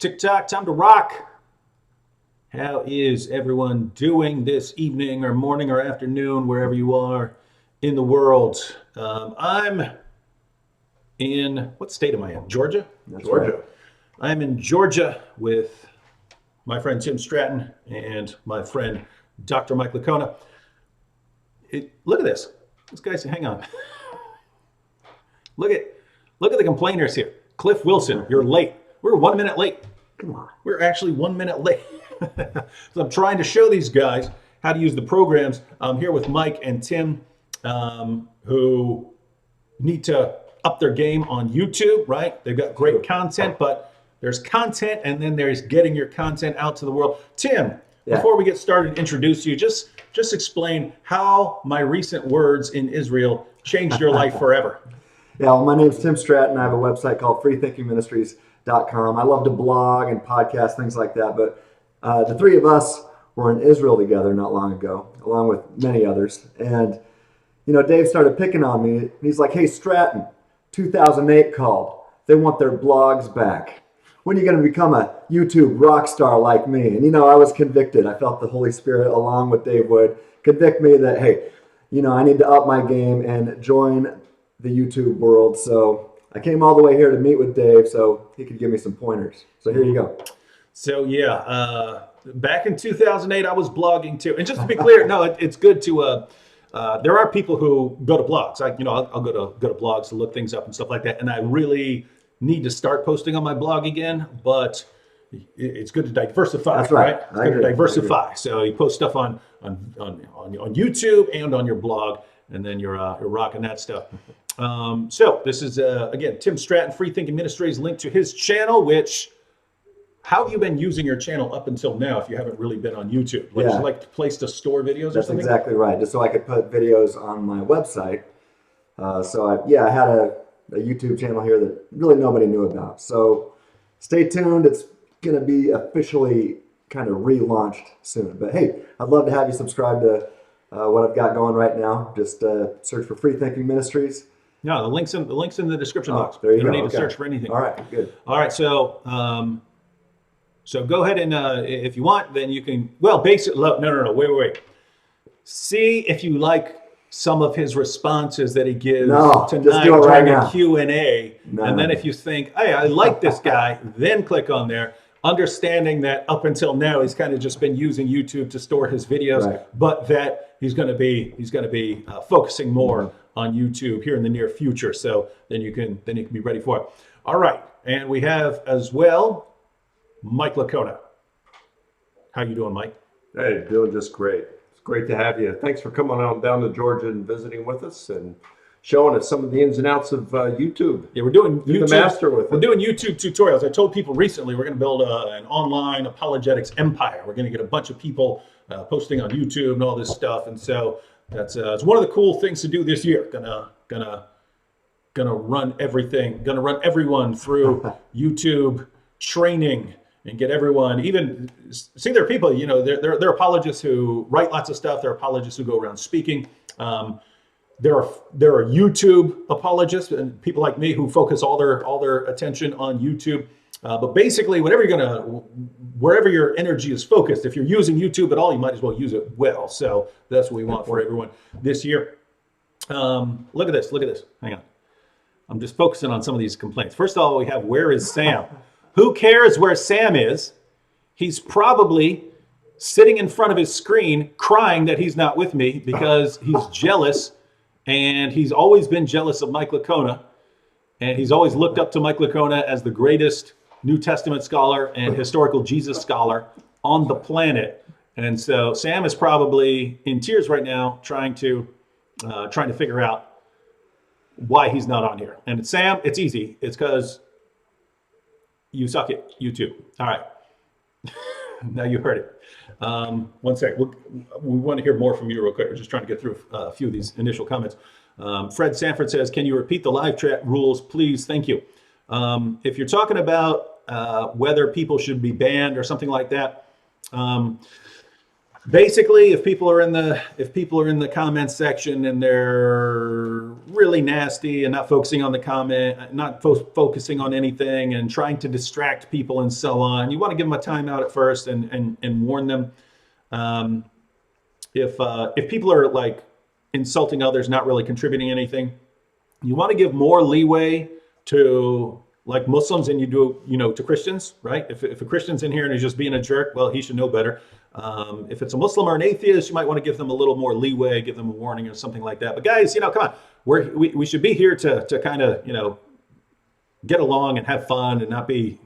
TikTok, time to rock. How is everyone doing this evening or morning or afternoon, wherever you are in the world? I'm in, what state am I in? Georgia? That's Georgia. Right. I'm in Georgia with my friend Tim Stratton and my friend Dr. Mike Licona. Look at this. This guy's, hang on. Look at the complainers here. Cliff Wilson, you're late. We're 1 minute late. Come on. We're actually 1 minute late. So I'm trying to show these guys how to use the programs. I'm here with Mike and Tim, who need to up their game on YouTube, right? They've got great content, but there's content and then there's getting your content out to the world. Tim, before we get started, introduce you, just explain how my recent words in Israel changed your life forever. Yeah, well, my name's Tim Stratton. I have a website called freethinkingministries.com. I love to blog and podcast, things like that, but the three of us were in Israel together not long ago, along with many others. And, you know, Dave started picking on me. He's like, hey, Stratton, 2008 called. They want their blogs back. When are you going to become a YouTube rock star like me? And, you know, I was convicted. I felt the Holy Spirit, along with Dave Wood, convict me that, hey, you know, I need to up my game and join the YouTube world. So I came all the way here to meet with Dave so he could give me some pointers. So here you go. So yeah, back in 2008, I was blogging too. And just to be clear, no, it's good to, there are people who go to blogs. I'll go to blogs to look things up and stuff like that. And I really need to start posting on my blog again, but it's good to diversify. That's right. It's good to diversify. So you post stuff on YouTube and on your blog, and then you're rocking that stuff. So this is, again, Tim Stratton, Free Thinking Ministries, link to his channel, how have you been using your channel up until now if you haven't really been on YouTube? Is it like a place to store videos or something? That's exactly right, just so I could put videos on my website. I had a YouTube channel here that really nobody knew about. So stay tuned. It's going to be officially kind of relaunched soon. But hey, I'd love to have you subscribe to what I've got going right now. Just search for Free Thinking Ministries. No, the link's in the description box. There you don't go. need to search for anything. All right, good. All right, so go ahead and if you want, then you can. Well, basically, no, wait. See if you like some of his responses that he gives tonight during a Q&A, and then if you think, hey, I like this guy, then click on there. Understanding that up until now he's kind of just been using YouTube to store his videos, but that he's going to be focusing more on YouTube here in the near future. So then you can be ready for it. All right, and we have as well Mike Licona. How you doing, Mike? Hey, doing just great. It's great to have you. Thanks for coming on down to Georgia and visiting with us and showing us some of the ins and outs of YouTube. Yeah, we're doing YouTube. The master with it. We're doing YouTube tutorials. I told people recently we're going to build an online apologetics empire. We're going to get a bunch of people posting on YouTube and all this stuff, and so that's it's one of the cool things to do this year. Gonna run everything. Gonna run everyone through YouTube training and get everyone. Even see, there are people. You know, there are apologists who write lots of stuff. There are apologists who go around speaking. There are YouTube apologists and people like me who focus all their attention on YouTube. But basically, wherever your energy is focused, if you're using YouTube at all, you might as well use it well. So that's what we want for everyone this year. Look at this. Hang on. I'm just focusing on some of these complaints. First of all, we have, where is Sam? Who cares where Sam is? He's probably sitting in front of his screen crying that he's not with me because he's jealous. And he's always been jealous of Mike Licona. And he's always looked up to Mike Licona as the greatest New Testament scholar and historical Jesus scholar on the planet. And so Sam is probably in tears right now trying to figure out why he's not on here. And Sam, it's easy. It's because you suck at YouTube. All right. Now you heard it. One sec. We want to hear more from you real quick. We're just trying to get through a few of these initial comments. Fred Sanford says, can you repeat the live chat rules, please? Thank you. If you're talking about whether people should be banned or something like that, basically, if people are in the comments section and they're really nasty and not focusing on the comment, not focusing on anything and trying to distract people and so on, you want to give them a timeout at first and warn them. If people are like insulting others, not really contributing anything, you want to give more leeway to like Muslims than you do, to Christians, right? If a Christian's in here and he's just being a jerk, well, he should know better. If it's a Muslim or an atheist, you might want to give them a little more leeway, give them a warning or something like that. But guys, come on, we should be here to kind of, get along and have fun and not be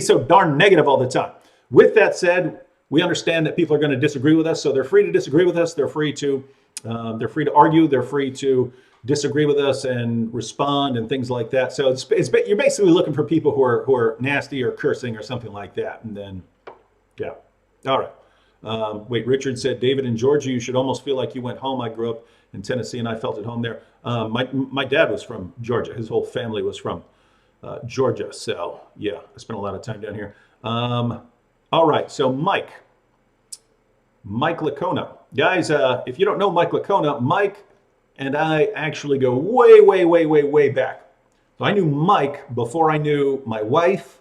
so darn negative all the time. With that said, we understand that people are going to disagree with us, so they're free to disagree with us. They're free to argue. They're free to disagree with us and respond and things like that. So you're basically looking for people who are nasty or cursing or something like that. And then, yeah. All right. Wait, Richard said, David, in Georgia, you should almost feel like you went home. I grew up in Tennessee and I felt at home there. My dad was from Georgia. His whole family was from Georgia. So yeah, I spent a lot of time down here. All right. So Mike Licona. Guys, if you don't know Mike Licona, Mike and I actually go way, way, way, way, way back. So I knew Mike before I knew my wife,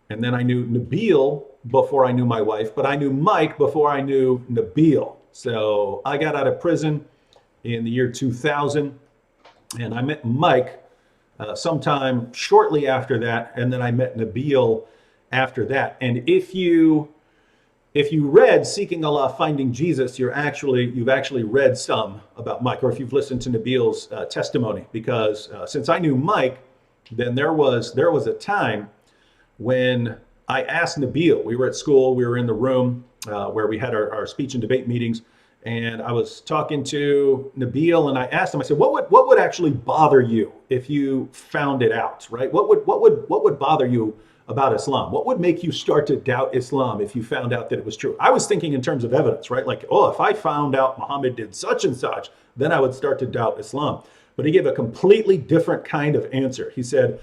and then I knew Nabil before I knew my wife, but I knew Mike before I knew Nabil. So I got out of prison in the year 2000, and I met Mike sometime shortly after that, and then I met Nabil after that. And if you read Seeking Allah, Finding Jesus, you've actually read some about Mike, or if you've listened to Nabil's testimony, because since I knew Mike, then there was a time when I asked Nabil. We were at school, we were in the room where we had our speech and debate meetings, and I was talking to Nabil, and I asked him, I said, what would actually bother you if you found it out, right? What would bother you about Islam? What would make you start to doubt Islam if you found out that it was true? I was thinking in terms of evidence, right? Like, if I found out Muhammad did such and such, then I would start to doubt Islam. But he gave a completely different kind of answer. He said,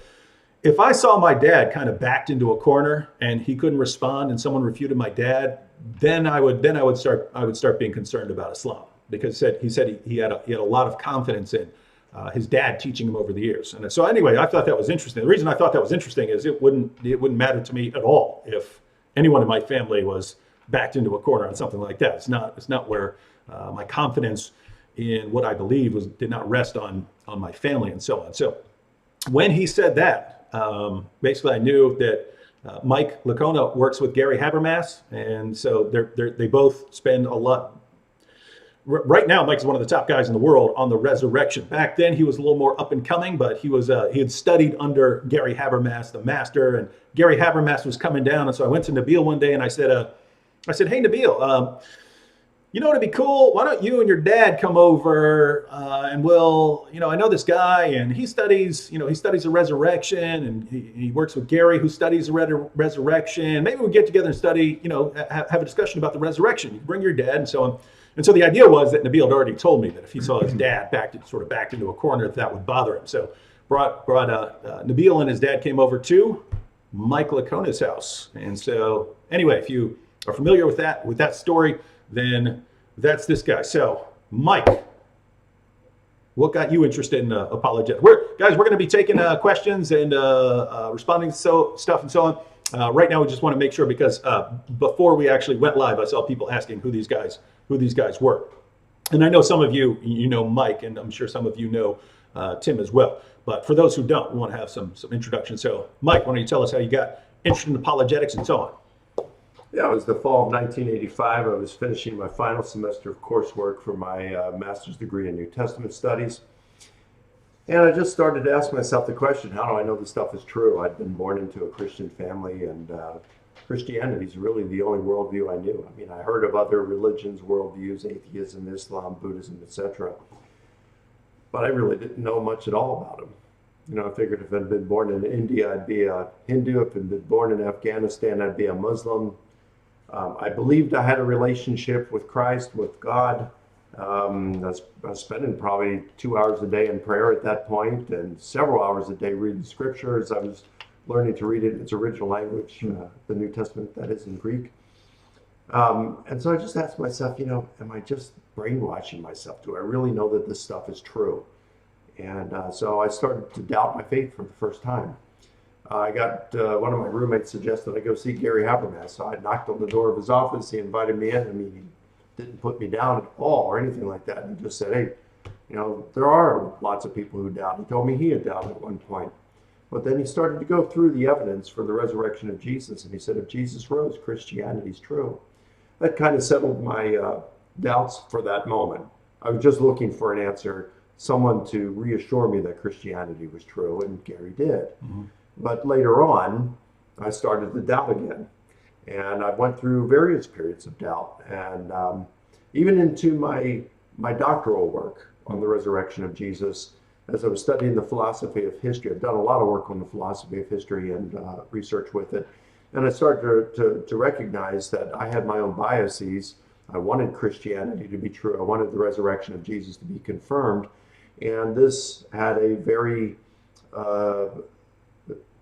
if I saw my dad kind of backed into a corner and he couldn't respond and someone refuted my dad, then I would start being concerned about Islam, because he said he had a lot of confidence in his dad teaching him over the years. And so anyway, I thought that was interesting. The reason I thought that was interesting is it wouldn't matter to me at all if anyone in my family was backed into a corner on something like that. It's not where my confidence in what I believe did not rest on my family and so on. So when he said that, basically I knew that Mike Licona works with Gary Habermas, and so they both spend a lot. Right now, Mike's one of the top guys in the world on the resurrection. Back then, he was a little more up and coming, but he had studied under Gary Habermas, the master, and Gary Habermas was coming down. And so I went to Nabil one day and I said, hey, Nabil, it'd be cool. Why don't you and your dad come over and I know this guy and he studies the resurrection, and he works with Gary who studies the resurrection. Maybe we'll get together and study, have a discussion about the resurrection. You bring your dad and so on. And so the idea was that Nabil had already told me that if he saw his dad backed into a corner, that would bother him. So brought Nabil and his dad came over to Mike Licona's house. And so anyway, if you are familiar with that story, then that's this guy. So Mike, what got you interested in apologetics? We're going to be taking questions and responding to stuff and so on. Right now, we just want to make sure, because before we actually went live, I saw people asking who these guys were. And I know some of you know Mike, and I'm sure some of you know Tim as well. But for those who don't, we want to have some introduction. So Mike, why don't you tell us how you got interested in apologetics and so on? Yeah, it was the fall of 1985. I was finishing my final semester of coursework for my master's degree in New Testament studies. And I just started to ask myself the question, how do I know this stuff is true? I'd been born into a Christian family, and Christianity is really the only worldview I knew. I mean, I heard of other religions, worldviews, atheism, Islam, Buddhism, etc. But I really didn't know much at all about them. I figured if I'd been born in India, I'd be a Hindu. If I'd been born in Afghanistan, I'd be a Muslim. I believed I had a relationship with Christ, with God. I was spending probably 2 hours a day in prayer at that point, and several hours a day reading scriptures. I was learning to read it in its original language, the New Testament, that is, in Greek. And so I just asked myself, am I just brainwashing myself? Do I really know that this stuff is true? And so I started to doubt my faith for the first time. I got one of my roommates suggested I go see Gary Habermas. So I knocked on the door of his office. He invited me in. I mean, he didn't put me down at all or anything like that. He just said, hey, there are lots of people who doubt. He told me he had doubted at one point. But then he started to go through the evidence for the resurrection of Jesus. And he said, if Jesus rose, Christianity's true. That kind of settled my doubts for that moment. I was just looking for an answer, someone to reassure me that Christianity was true, and Gary did. Mm-hmm. But later on, I started to doubt again. And I went through various periods of doubt. And even into my doctoral work on the resurrection of Jesus, as I was studying the philosophy of history. I've done a lot of work on the philosophy of history and research with it. And I started to recognize that I had my own biases. I wanted Christianity to be true. I wanted the resurrection of Jesus to be confirmed. And this had a very,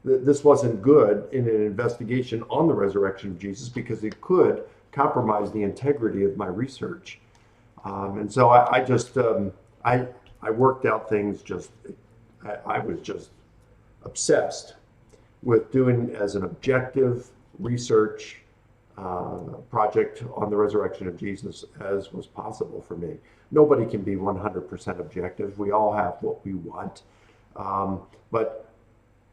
this wasn't good in an investigation on the resurrection of Jesus because it could compromise the integrity of my research. And so I worked out things I was just obsessed with doing as an objective research project on the resurrection of Jesus as was possible for me. Nobody can be 100% objective. We all have what we want. But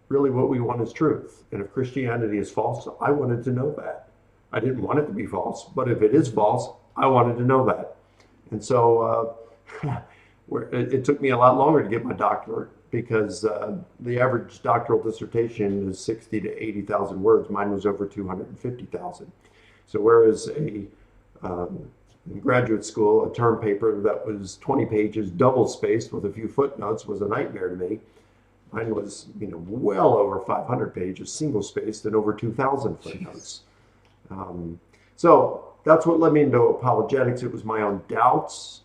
really what we want is truth. And if Christianity is false, I wanted to know that. I didn't want it to be false, but if it is false, I wanted to know that. And so it took me a lot longer to get my doctorate because the average doctoral dissertation is 60 to 80,000 words. Mine was over 250,000. So whereas in graduate school, a term paper that was 20 pages, double spaced with a few footnotes was a nightmare to me. Mine was, well over 500 pages, single spaced, and over 2,000 footnotes. So that's what led me into apologetics. It was my own doubts.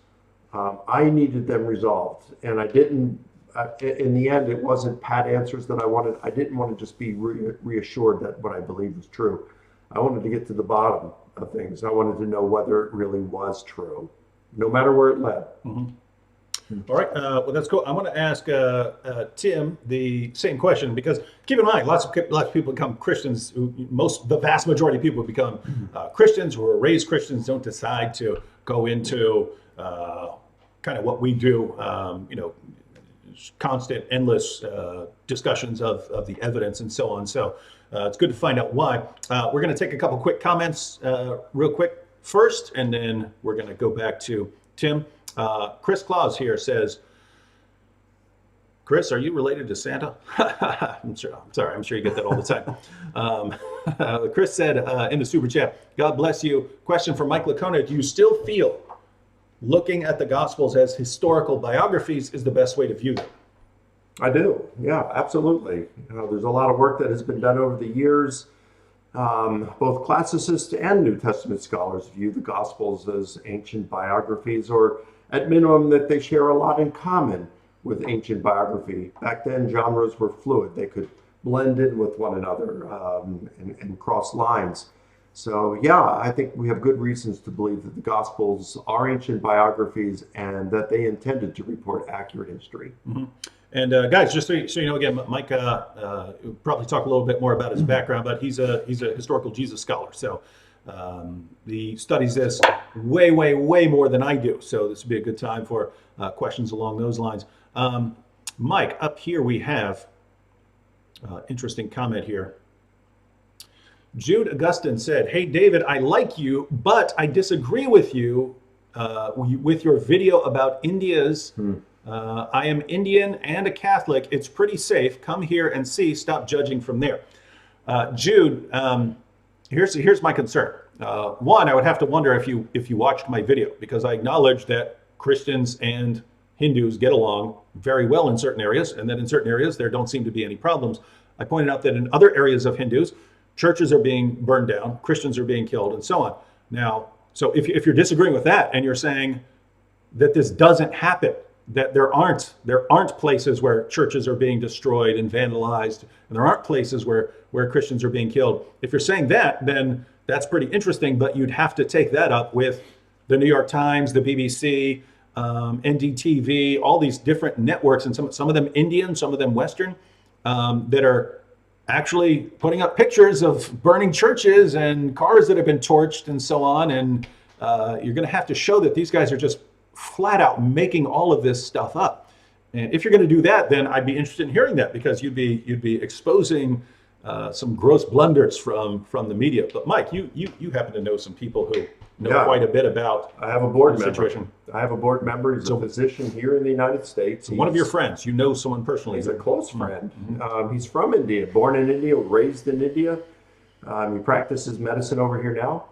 I needed them resolved, and I didn't. In the end, it wasn't pat answers that I wanted. I didn't want to just be reassured that what I believed was true. I wanted to get to the bottom of things. I wanted to know whether it really was true, no matter where it led. Mm-hmm. All right. Well, that's cool. I'm going to ask Tim the same question because keep in mind, lots of people become Christians. The vast majority of people become Christians who are raised Christians. Don't decide to go into kind of what we do. Constant, endless discussions of the evidence and so on. So it's good to find out why. We're going to take a couple quick comments real quick first, and then we're going to go back to Tim. Chris Claus here says, Chris, are you related to Santa? I'm sorry, I'm sure you get that all the time. Chris said in the super chat, God bless you. Question for Mike Licona, do you still feel looking at the Gospels as historical biographies is the best way to view them? I do. Yeah, absolutely. There's a lot of work that has been done over the years. Both classicists and New Testament scholars view the Gospels as ancient biographies, or at minimum that they share a lot in common with ancient biography. Back then, genres were fluid. They could blend in with one another and cross lines. So yeah, I think we have good reasons to believe that the Gospels are ancient biographies and that they intended to report accurate history. Mm-hmm. And guys, just so you know, again, Mike probably talk a little bit more about his background, but he's a historical Jesus scholar. So he studies this way more than I do. So this would be a good time for questions along those lines. Mike, up here we have interesting comment here. Jude Augustine said, hey, David, I like you, but I disagree with you with your video about India's I am Indian and a Catholic. It's pretty safe. Come here and see. Stop judging from there. Jude, here's my concern. One, I would have to wonder if you watched my video, because I acknowledge that Christians and Hindus get along very well in certain areas, and that in certain areas there don't seem to be any problems. I pointed out that in other areas of Hindus, churches are being burned down, Christians are being killed, and so on. Now, so if you're disagreeing with that and you're saying that this doesn't happen, that there aren't places where churches are being destroyed and vandalized, and there aren't places where Christians are being killed. If you're saying that, then that's pretty interesting, but you'd have to take that up with the New York Times, the BBC, NDTV, all these different networks, and some of them Indian, some of them Western, that are actually putting up pictures of burning churches and cars that have been torched and so on. And you're going to have to show that these guys are just flat out making all of this stuff up. And if you're going to do that, then I'd be interested in hearing that, because you'd be exposing some gross blunders from the media. But Mike, you happen to know some people who know quite a bit about. I have a board the member. situation. I have a board member. He's a physician here in the United States. So one of your friends, you know someone personally. He's a close friend. He's from India, born in India, raised in India. He practices medicine over here now,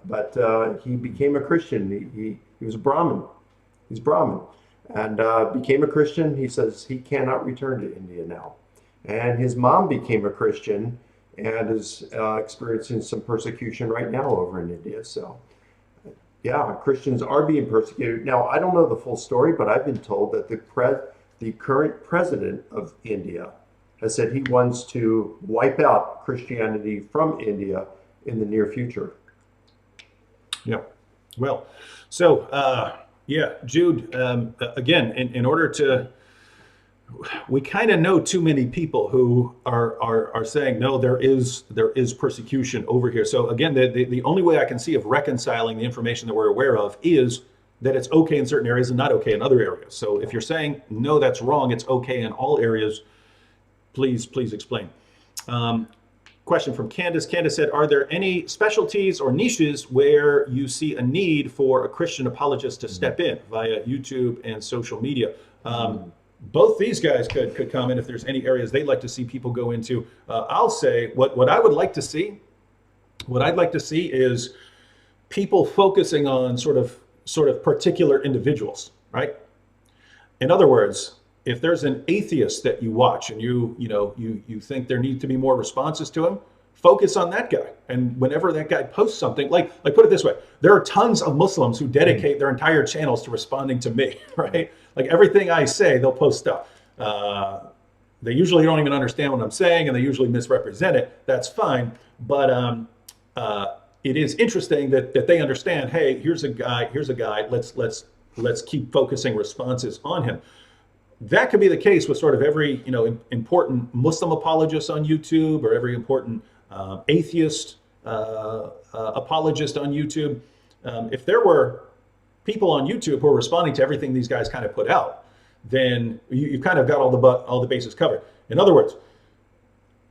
but he became a Christian. He was a Brahmin. He's Brahmin, and became a Christian. He says he cannot return to India now. And his mom became a Christian and is experiencing some persecution right now over in India. So, yeah, Christians are being persecuted. Now, I don't know the full story, but I've been told that the current president of India has said he wants to wipe out Christianity from India in the near future. Yeah. Well, so, Jude, again, in order to, we kind of know too many people who are saying, no, there is persecution over here. So again, the only way I can see of reconciling the information that we're aware of is that it's okay in certain areas and not okay in other areas. So if you're saying, no, that's wrong, it's okay in all areas, please explain. Question from Candace. Candace said, are there any specialties or niches where you see a need for a Christian apologist to step in via YouTube and social media? Both these guys could comment if there's any areas they'd like to see people go into. I'll say what I would like to see. What I'd like to see is people focusing on sort of particular individuals, right? In other words, if there's an atheist that you watch and you think there need to be more responses to him, focus on that guy. And whenever that guy posts something, like put it this way, there are tons of Muslims who dedicate their entire channels to responding to me, right? Like everything I say, they'll post stuff. They usually don't even understand what I'm saying, and they usually misrepresent it. That's fine, but it is interesting that they understand. Hey, here's a guy. Let's keep focusing responses on him. That could be the case with sort of every important Muslim apologist on YouTube, or every important atheist apologist on YouTube. If there were people on YouTube who are responding to everything these guys kind of put out, then you've kind of got all the bases covered. In other words,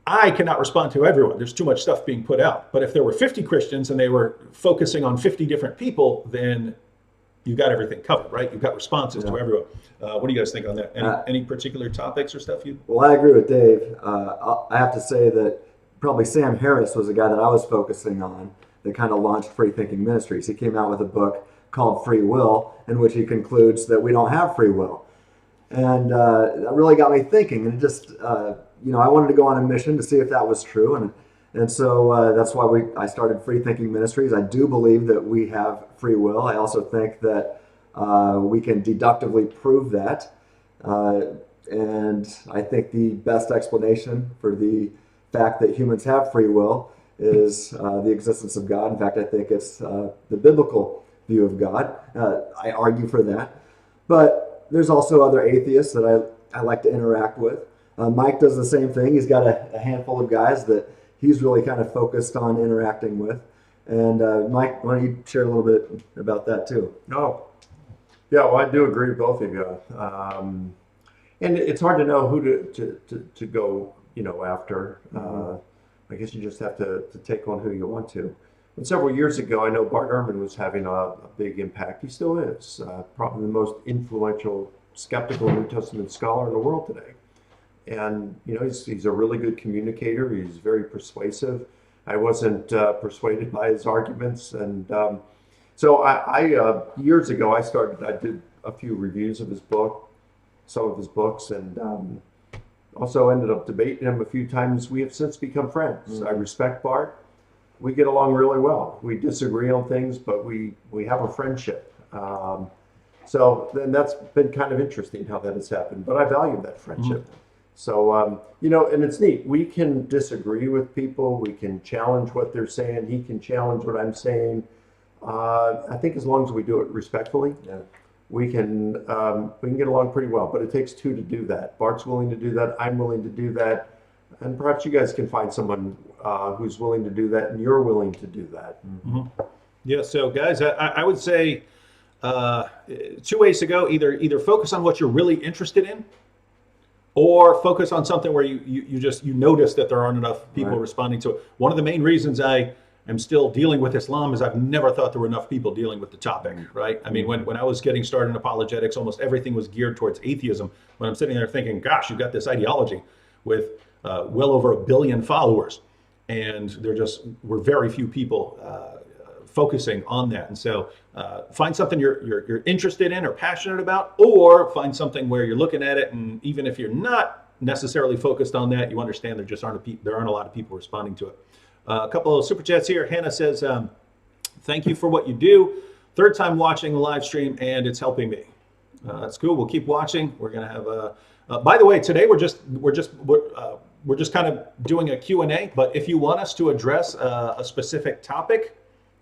I cannot respond to everyone. There's too much stuff being put out. But if there were 50 Christians and they were focusing on 50 different people, then you've got everything covered, right? You've got responses to everyone. What do you guys think on that? Any particular topics or stuff you? Well, I agree with Dave. I have to say that probably Sam Harris was the guy that I was focusing on that kind of launched Free Thinking Ministries. He came out with a book called Free Will, in which he concludes that we don't have free will. And that really got me thinking. And it just, I wanted to go on a mission to see if that was true. And so that's why I started Free Thinking Ministries. I do believe that we have free will. I also think that we can deductively prove that. And I think the best explanation for the fact that humans have free will is the existence of God. In fact, I think it's the biblical view of God. I argue for that. But there's also other atheists that I like to interact with. Mike does the same thing. He's got a handful of guys that he's really kind of focused on interacting with. And Mike, why don't you share a little bit about that too? Oh, yeah, well, I do agree with both of you. And it's hard to know who to go, after. I guess you just have to take on who you want to. And several years ago, I know Bart Ehrman was having a big impact. He still is. Probably the most influential skeptical New Testament scholar in the world today. And, he's a really good communicator. He's very persuasive. I wasn't persuaded by his arguments. And so I years ago, I did a few reviews of his book, some of his books, and also ended up debating him a few times. We have since become friends. I respect Bart. We get along really well. We disagree on things, but we have a friendship. So then that's been kind of interesting how that has happened. But I value that friendship. So, and it's neat. We can disagree with people. We can challenge what they're saying. He can challenge what I'm saying. I think as long as we do it respectfully, we can get along pretty well. But it takes two to do that. Bart's willing to do that. I'm willing to do that. And perhaps you guys can find someone who's willing to do that, and you're willing to do that. Mm-hmm. Yeah. So, guys, I would say 2 ways to go. Either focus on what you're really interested in, or focus on something where you notice that there aren't enough people responding to it. One of the main reasons I am still dealing with Islam is I've never thought there were enough people dealing with the topic, right? I mean, when I was getting started in apologetics, almost everything was geared towards atheism. When I'm sitting there thinking, gosh, you've got this ideology with well over 1 billion followers, and there just were very few people focusing on that. And so find something you're interested in or passionate about, or find something where you're looking at it, and even if you're not necessarily focused on that, you understand there aren't a lot of people responding to it. A couple of super chats here. Hannah says, thank you for what you do. Third time watching the live stream, and it's helping me. That's cool. We'll keep watching. We're going to have by the way, today we're just kind of doing a Q&A, but if you want us to address a specific topic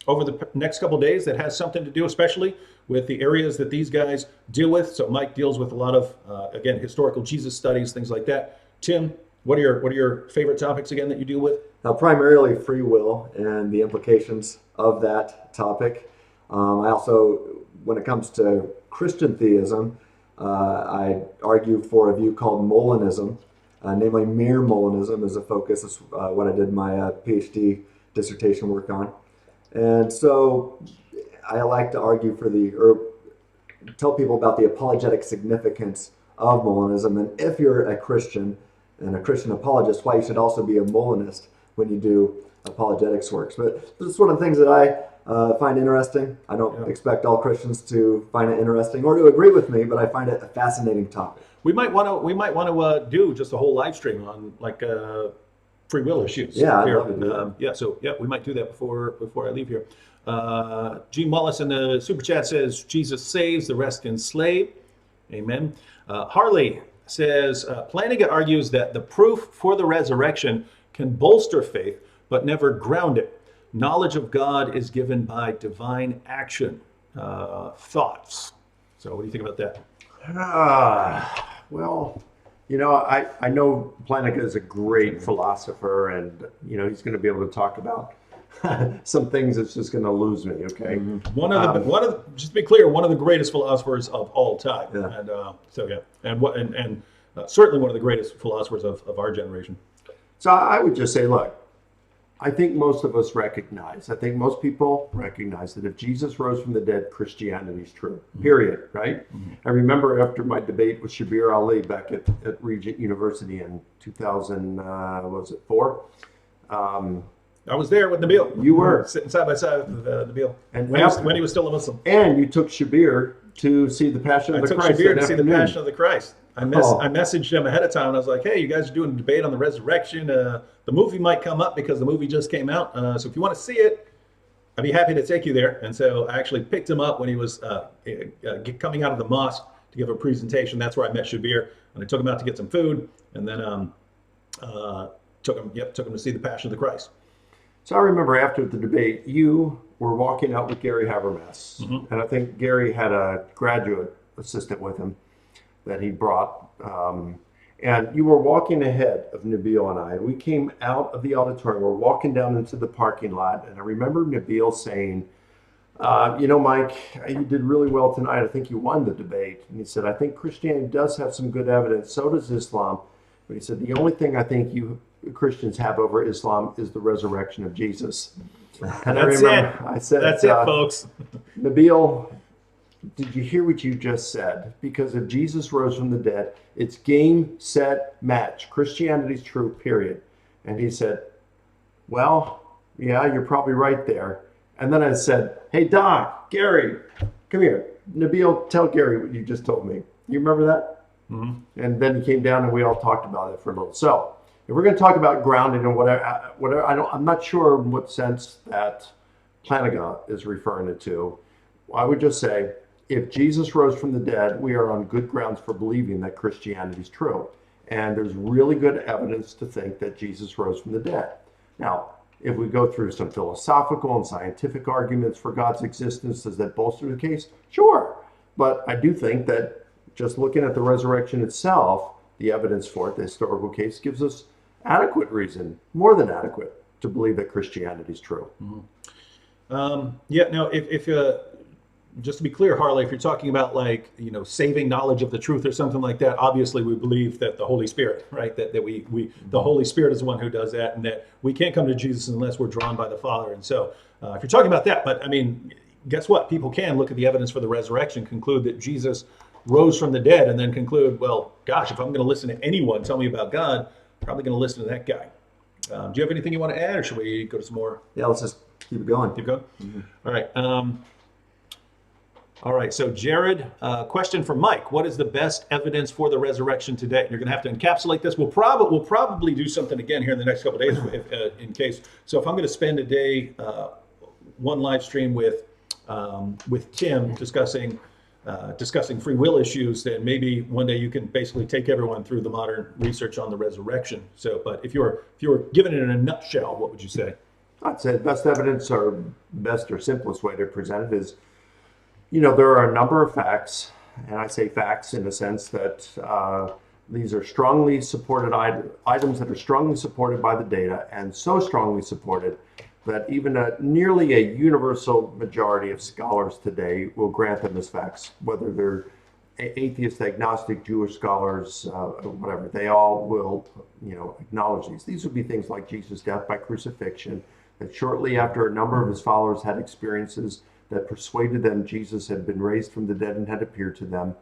over the next couple of days that has something to do, especially with the areas that these guys deal with. So Mike deals with a lot of, again, historical Jesus studies, things like that. Tim, what are your favorite topics again that you deal with? Primarily free will and the implications of that topic. I also, when it comes to Christian theism, I argue for a view called Molinism, namely mere Molinism is a focus. That's what I did my PhD dissertation work on. And so I like to argue or tell people about the apologetic significance of Molinism, and if you're a Christian and a Christian apologist, why you should also be a Molinist when you do apologetics works. But this is one of the things that I find interesting. I don't expect all Christians to find it interesting or to agree with me, but I find it a fascinating topic. We might want to do just a whole live stream on like free will issues. Yeah, here. I'd love to do that. So we might do that before I leave here. Gene Mullis in the super chat says, Jesus saves, the rest enslave. Amen. Harley says, Flanagan argues that the proof for the resurrection can bolster faith, but never ground it. Knowledge of God is given by divine action. Thoughts? So what do you think about that? Well, I know Flanagan is a great philosopher, and he's going to be able to talk about some things that's just going to lose me. Okay, just to be clear, one of the greatest philosophers of all time, and certainly one of the greatest philosophers of our generation. So I would just say, look, I think most people recognize that if Jesus rose from the dead, Christianity is true, period, right? Mm-hmm. I remember after my debate with Shabir Ali back at Regent University in 2004. I was there with Nabil. You were. Sitting side by side with Nabil. And when he was still a Muslim. And you took Shabir to see the Passion of the Christ. I took Shabir to see the Passion of the Christ. I messaged him ahead of time, and I was like, hey, you guys are doing a debate on the resurrection. The movie might come up because the movie just came out. So if you want to see it, I'd be happy to take you there. And so I actually picked him up when he was coming out of the mosque to give a presentation. That's where I met Shabir. And I took him out to get some food, and then took him to see the Passion of the Christ. So I remember after the debate, you were walking out with Gary Habermas. Mm-hmm. And I think Gary had a graduate assistant with him that he brought. And you were walking ahead of Nabil and I. We came out of the auditorium. We're walking down into the parking lot. And I remember Nabil saying, Mike, you did really well tonight. I think you won the debate. And he said, I think Christianity does have some good evidence. So does Islam. But he said, the only thing I think you Christians have over Islam is the resurrection of Jesus. And I said, that's it, folks. Nabil, did you hear what you just said? Because if Jesus rose from the dead, it's game, set, match. Christianity's true, period. And he said, well, yeah, you're probably right there. And then I said, hey, Doc, Gary, come here. Nabil, tell Gary what you just told me. You remember that? Mm-hmm. And then he came down and we all talked about it for a little. So if we're going to talk about grounding and whatever, I'm not sure in what sense that Flanagan is referring it to. I would just say, if Jesus rose from the dead, we are on good grounds for believing that Christianity is true. And there's really good evidence to think that Jesus rose from the dead. Now, if we go through some philosophical and scientific arguments for God's existence, does that bolster the case? Sure. But I do think that just looking at the resurrection itself, the evidence for it, the historical case, gives us adequate reason, more than adequate, to believe that Christianity is true. Yeah, now, if just to be clear, Harley, if you're talking about like, saving knowledge of the truth or something like that, obviously we believe that the Holy Spirit, right? That the Holy Spirit is the one who does that, and that we can't come to Jesus unless we're drawn by the Father. And so if you're talking about that, but I mean, guess what? People can look at the evidence for the resurrection, conclude that Jesus rose from the dead, and then conclude, well, gosh, if I'm going to listen to anyone tell me about God, I'm probably going to listen to that guy. Do you have anything you want to add, or should we go to some more? Yeah, let's just keep it going. Keep going? All right. All right, so Jared, question for Mike. What is the best evidence for the resurrection today? You're going to have to encapsulate this. We'll probably do something again here in the next couple of days in case. So if I'm going to spend a day, one live stream with Tim discussing free will issues, then maybe one day you can basically take everyone through the modern research on the resurrection. So, but if you were given it in a nutshell, what would you say? I'd say the best evidence, or best or simplest way to present it is, there are a number of facts, and I say facts in the sense that these are strongly supported items that are strongly supported by the data, and so strongly supported that even nearly a universal majority of scholars today will grant them as facts, whether they're atheist, agnostic, Jewish scholars, whatever. They all will, acknowledge these. These would be things like Jesus' death by crucifixion, that shortly after a number of his followers had experiences that persuaded them Jesus had been raised from the dead and had appeared to them.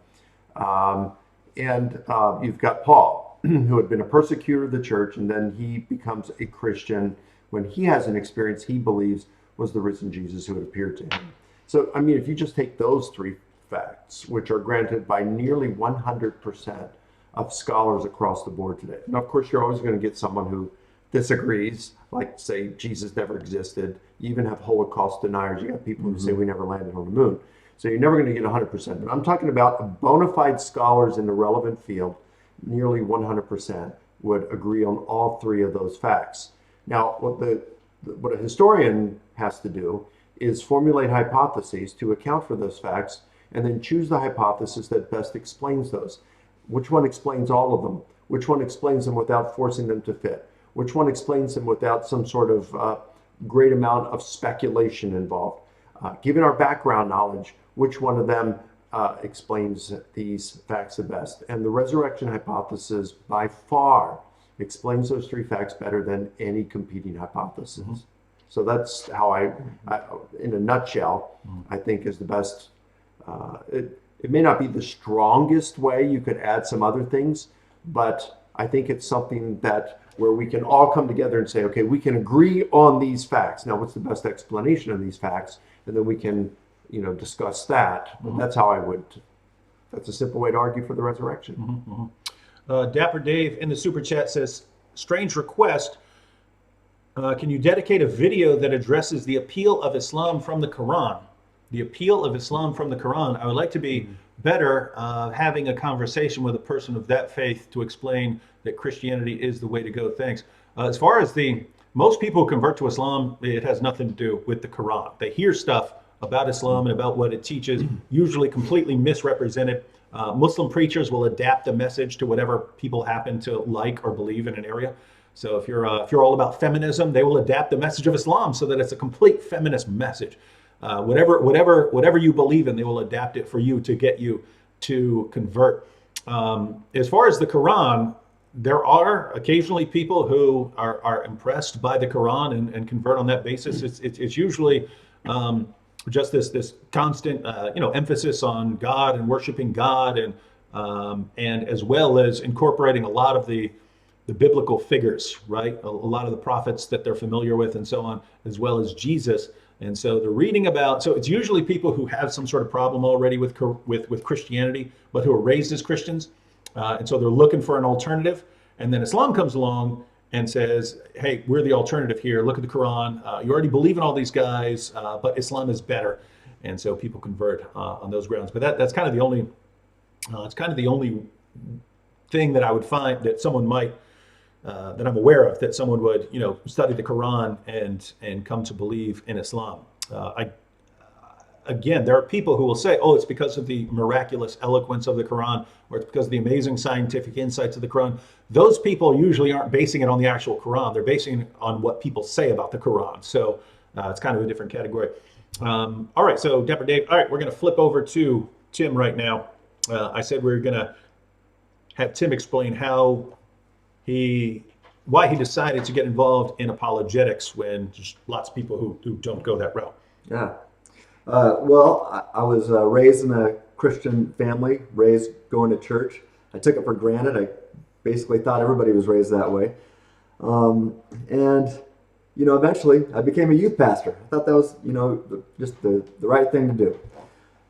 And you've got Paul, who had been a persecutor of the church, and then he becomes a Christian when he has an experience he believes was the risen Jesus who had appeared to him. So, I mean, if you just take those three facts, which are granted by nearly 100% of scholars across the board today. Now, of course, you're always going to get someone who disagrees, like say Jesus never existed. You even have Holocaust deniers. You have people who say we never landed on the moon. So you're never going to get 100%. But I'm talking about bona fide scholars in the relevant field. Nearly 100% would agree on all three of those facts. Now, what a historian has to do is formulate hypotheses to account for those facts, and then choose the hypothesis that best explains those. Which one explains all of them? Which one explains them without forcing them to fit? Which one explains them without some sort of great amount of speculation involved? Given our background knowledge, which one of them explains these facts the best? And the resurrection hypothesis, by far, explains those three facts better than any competing hypothesis. So that's how I, in a nutshell, I think is the best. It may not be the strongest way. You could add some other things, but I think it's something that where we can all come together and say, okay, we can agree on these facts. Now, what's the best explanation of these facts? And then we can, discuss that. But that's how that's a simple way to argue for the resurrection. Dapper Dave in the super chat says, strange request. Can you dedicate a video that addresses the appeal of Islam from the Quran? The appeal of Islam from the Quran. I would like to be better having a conversation with a person of that faith to explain that Christianity is the way to go. Thanks. As far as most people who convert to Islam, it has nothing to do with the Quran. They hear stuff about Islam and about what it teaches, usually completely misrepresented. Muslim preachers will adapt the message to whatever people happen to like or believe in an area. So if you're all about feminism, they will adapt the message of Islam so that it's a complete feminist message. Whatever you believe in, they will adapt it for you to get you to convert. As far as the Quran, there are occasionally people who are impressed by the Quran and convert on that basis. It's usually just this constant emphasis on God and worshiping God, and as well as incorporating a lot of the biblical figures, right? A lot of the prophets that they're familiar with and so on, as well as Jesus. And so they're reading about, so it's usually people who have some sort of problem already with Christianity, but who are raised as Christians. And so they're looking for an alternative. And then Islam comes along and says, hey, we're the alternative here. Look at the Quran. You already believe in all these guys, but Islam is better. And so people convert on those grounds. But that's kind of the only, thing that I would find that someone might that I'm aware of, that someone would, study the Quran and come to believe in Islam. Again, there are people who will say, oh, it's because of the miraculous eloquence of the Quran, or it's because of the amazing scientific insights of the Quran. Those people usually aren't basing it on the actual Quran. They're basing it on what people say about the Quran. So it's kind of a different category. All right, so Dapper Dave, all right, we're going to flip over to Tim right now. I said we were going to have Tim explain why he decided to get involved in apologetics when there's lots of people who don't go that route. Yeah. Well, I was raised in a Christian family, raised going to church. I took it for granted. I basically thought everybody was raised that way. And eventually I became a youth pastor. I thought that was, just the right thing to do.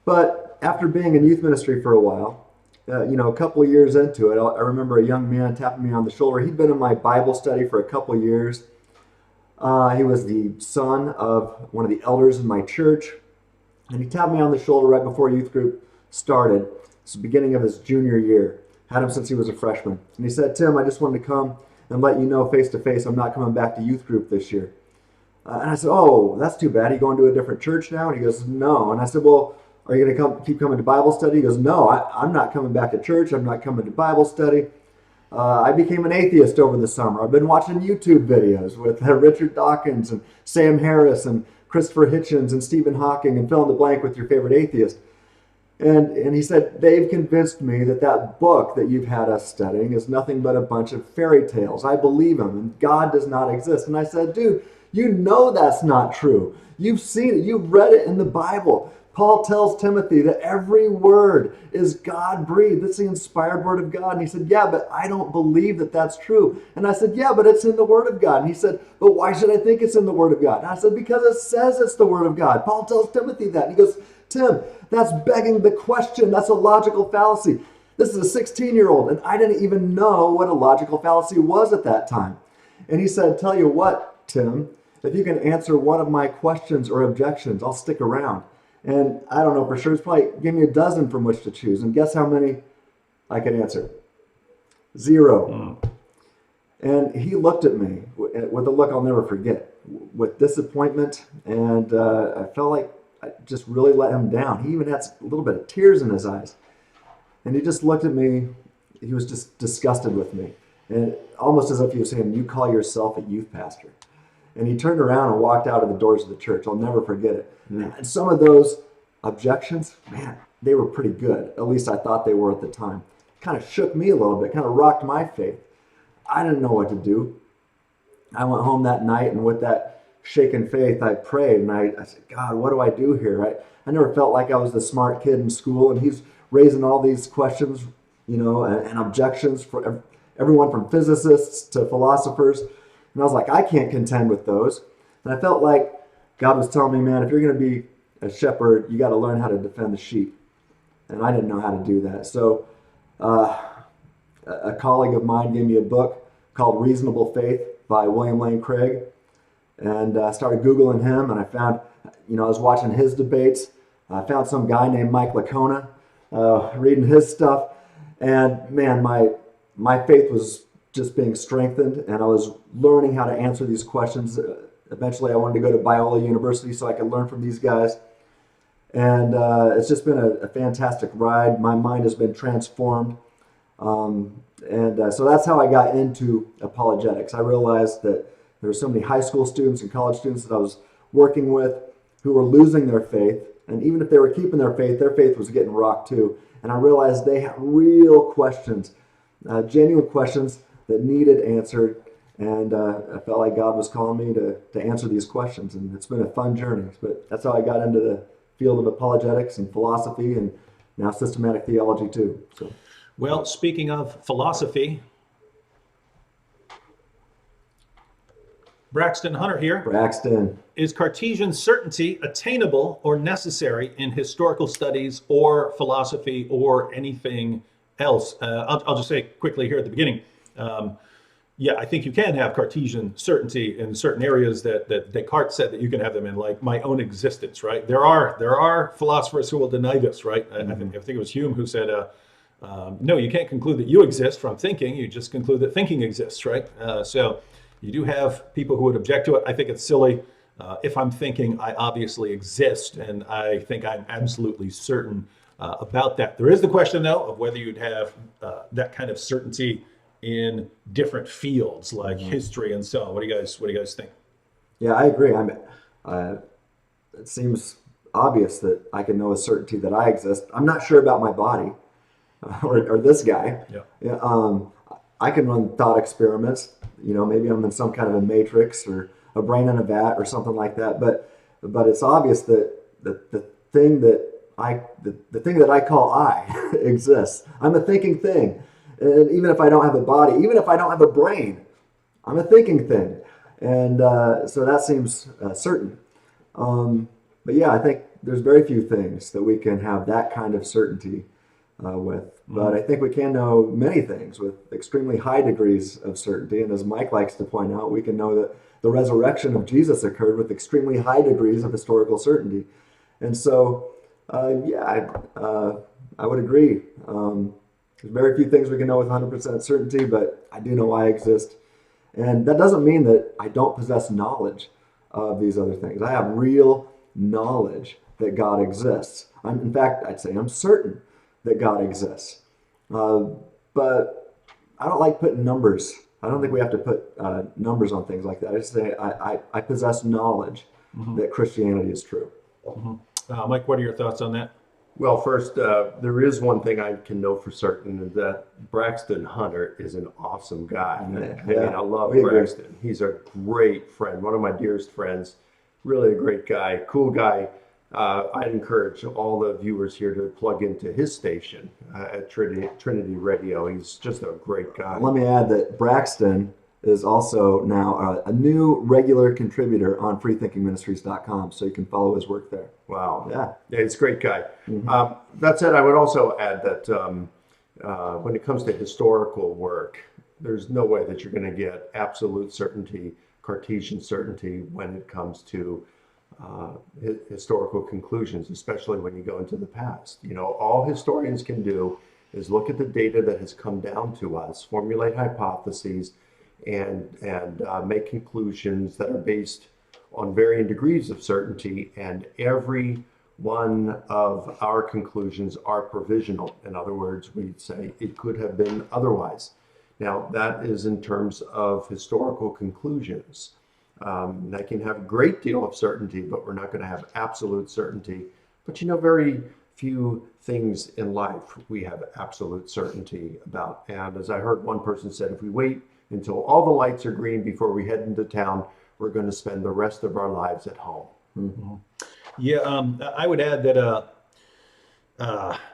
But after being in youth ministry for a while, a couple of years into it, I remember a young man tapping me on the shoulder. He'd been in my Bible study for a couple of years. He was the son of one of the elders in my church. And he tapped me on the shoulder right before youth group started. It's the beginning of his junior year. Had him since he was a freshman. And he said, Tim, I just wanted to come and let you know face to face I'm not coming back to youth group this year. And I said, oh, that's too bad. Are you going to a different church now? And he goes, no. And I said, well, are you going to keep coming to Bible study? He goes, no, I'm not coming back to church. I'm not coming to Bible study. I became an atheist over the summer. I've been watching YouTube videos with Richard Dawkins and Sam Harris and Christopher Hitchens and Stephen Hawking, and fill in the blank with your favorite atheist. And he said, they've convinced me that book that you've had us studying is nothing but a bunch of fairy tales. I believe them, and God does not exist. And I said, dude, you know that's not true. You've seen it. You've read it in the Bible. Paul tells Timothy that every word is God-breathed. It's the inspired word of God. And he said, yeah, but I don't believe that that's true. And I said, yeah, but it's in the word of God. And he said, but why should I think it's in the word of God? And I said, because it says it's the word of God. Paul tells Timothy that. And he goes, Tim, that's begging the question. That's a logical fallacy. This is a 16-year-old, and I didn't even know what a logical fallacy was at that time. And he said, tell you what, Tim, if you can answer one of my questions or objections, I'll stick around. And I don't know for sure, it's probably gave me a dozen from which to choose. And guess how many I could answer? 0. And he looked at me with a look I'll never forget, with disappointment. And I felt like I just really let him down. He even had a little bit of tears in his eyes. And he just looked at me. He was just disgusted with me. And almost as if he was saying, you call yourself a youth pastor. And he turned around and walked out of the doors of the church. I'll never forget it. And some of those objections, man, they were pretty good. At least I thought they were at the time. Kind of shook me a little bit, kind of rocked my faith. I didn't know what to do. I went home that night, and with that shaken faith, I prayed. And I said, God, what do I do here? I never felt like I was the smart kid in school. And he's raising all these questions, and objections for everyone from physicists to philosophers. And I was like, I can't contend with those. And I felt like God was telling me, man, if you're going to be a shepherd, you got to learn how to defend the sheep. And I didn't know how to do that. So a colleague of mine gave me a book called Reasonable Faith by William Lane Craig. And I started Googling him, and I found, I was watching his debates. I found some guy named Mike Licona, reading his stuff. And man, my faith was just being strengthened, and I was learning how to answer these questions. Eventually, I wanted to go to Biola University so I could learn from these guys. And it's just been a fantastic ride. My mind has been transformed. So that's how I got into apologetics. I realized that there were so many high school students and college students that I was working with who were losing their faith. And even if they were keeping their faith was getting rocked too. And I realized they had real questions, genuine questions that needed answered. And I felt like God was calling me to answer these questions. And it's been a fun journey. But that's how I got into the field of apologetics and philosophy, and now systematic theology too. So, well, speaking of philosophy, Braxton Hunter here. Braxton. Is Cartesian certainty attainable or necessary in historical studies or philosophy or anything else? I'll just say quickly here at the beginning. Yeah, I think you can have Cartesian certainty in certain areas that Descartes said that you can have them in, like my own existence, right? There are philosophers who will deny this, right? I think it was Hume who said No, you can't conclude that you exist from thinking. You just conclude that thinking exists, right? So you do have people who would object to it. I think it's silly. If I'm thinking, I obviously exist, and I think I'm absolutely certain about that. There is the question, though, of whether you'd have that kind of certainty in different fields like history and so on. What do you guys think? Yeah, I agree. It seems obvious that I can know with certainty that I exist. I'm not sure about my body or this guy. Yeah. Yeah, I can run thought experiments. Maybe I'm in some kind of a matrix or a brain in a vat or something like that. But it's obvious that the thing that I call I exists. I'm a thinking thing. And even if I don't have a body, even if I don't have a brain, I'm a thinking thing. And so that seems certain. But yeah, I think there's very few things that we can have that kind of certainty with. But I think we can know many things with extremely high degrees of certainty. And as Mike likes to point out, we can know that the resurrection of Jesus occurred with extremely high degrees of historical certainty. And so, I would agree. There's very few things we can know with 100% certainty, but I do know I exist. And that doesn't mean that I don't possess knowledge of these other things. I have real knowledge that God exists. In fact, I'd say I'm certain that God exists. But I don't like putting numbers. I don't think we have to put numbers on things like that. I just say I possess knowledge that Christianity is true. Mike, what are your thoughts on that? Well, first, there is one thing I can know for certain, is that Braxton Hunter is an awesome guy. I love Braxton. He's a great friend, one of my dearest friends, really a great guy, cool guy. I'd encourage all the viewers here to plug into his station at Trinity Radio. He's just a great guy. Let me add that Braxton is also now a new regular contributor on freethinkingministries.com, so you can follow his work there. Wow. Yeah, he's a great guy. That said, I would also add that when it comes to historical work, there's no way that you're going to get absolute certainty, Cartesian certainty, when it comes to historical conclusions, especially when you go into the past. All historians can do is look at the data that has come down to us, formulate hypotheses, and make conclusions that are based on varying degrees of certainty, and every one of our conclusions are provisional. In other words, we'd say it could have been otherwise. Now, that is in terms of historical conclusions. They can have a great deal of certainty, but we're not going to have absolute certainty. But very few things in life we have absolute certainty about. And as I heard one person said, if we wait until all the lights are green before we head into town, we're going to spend the rest of our lives at home. Yeah, I would add that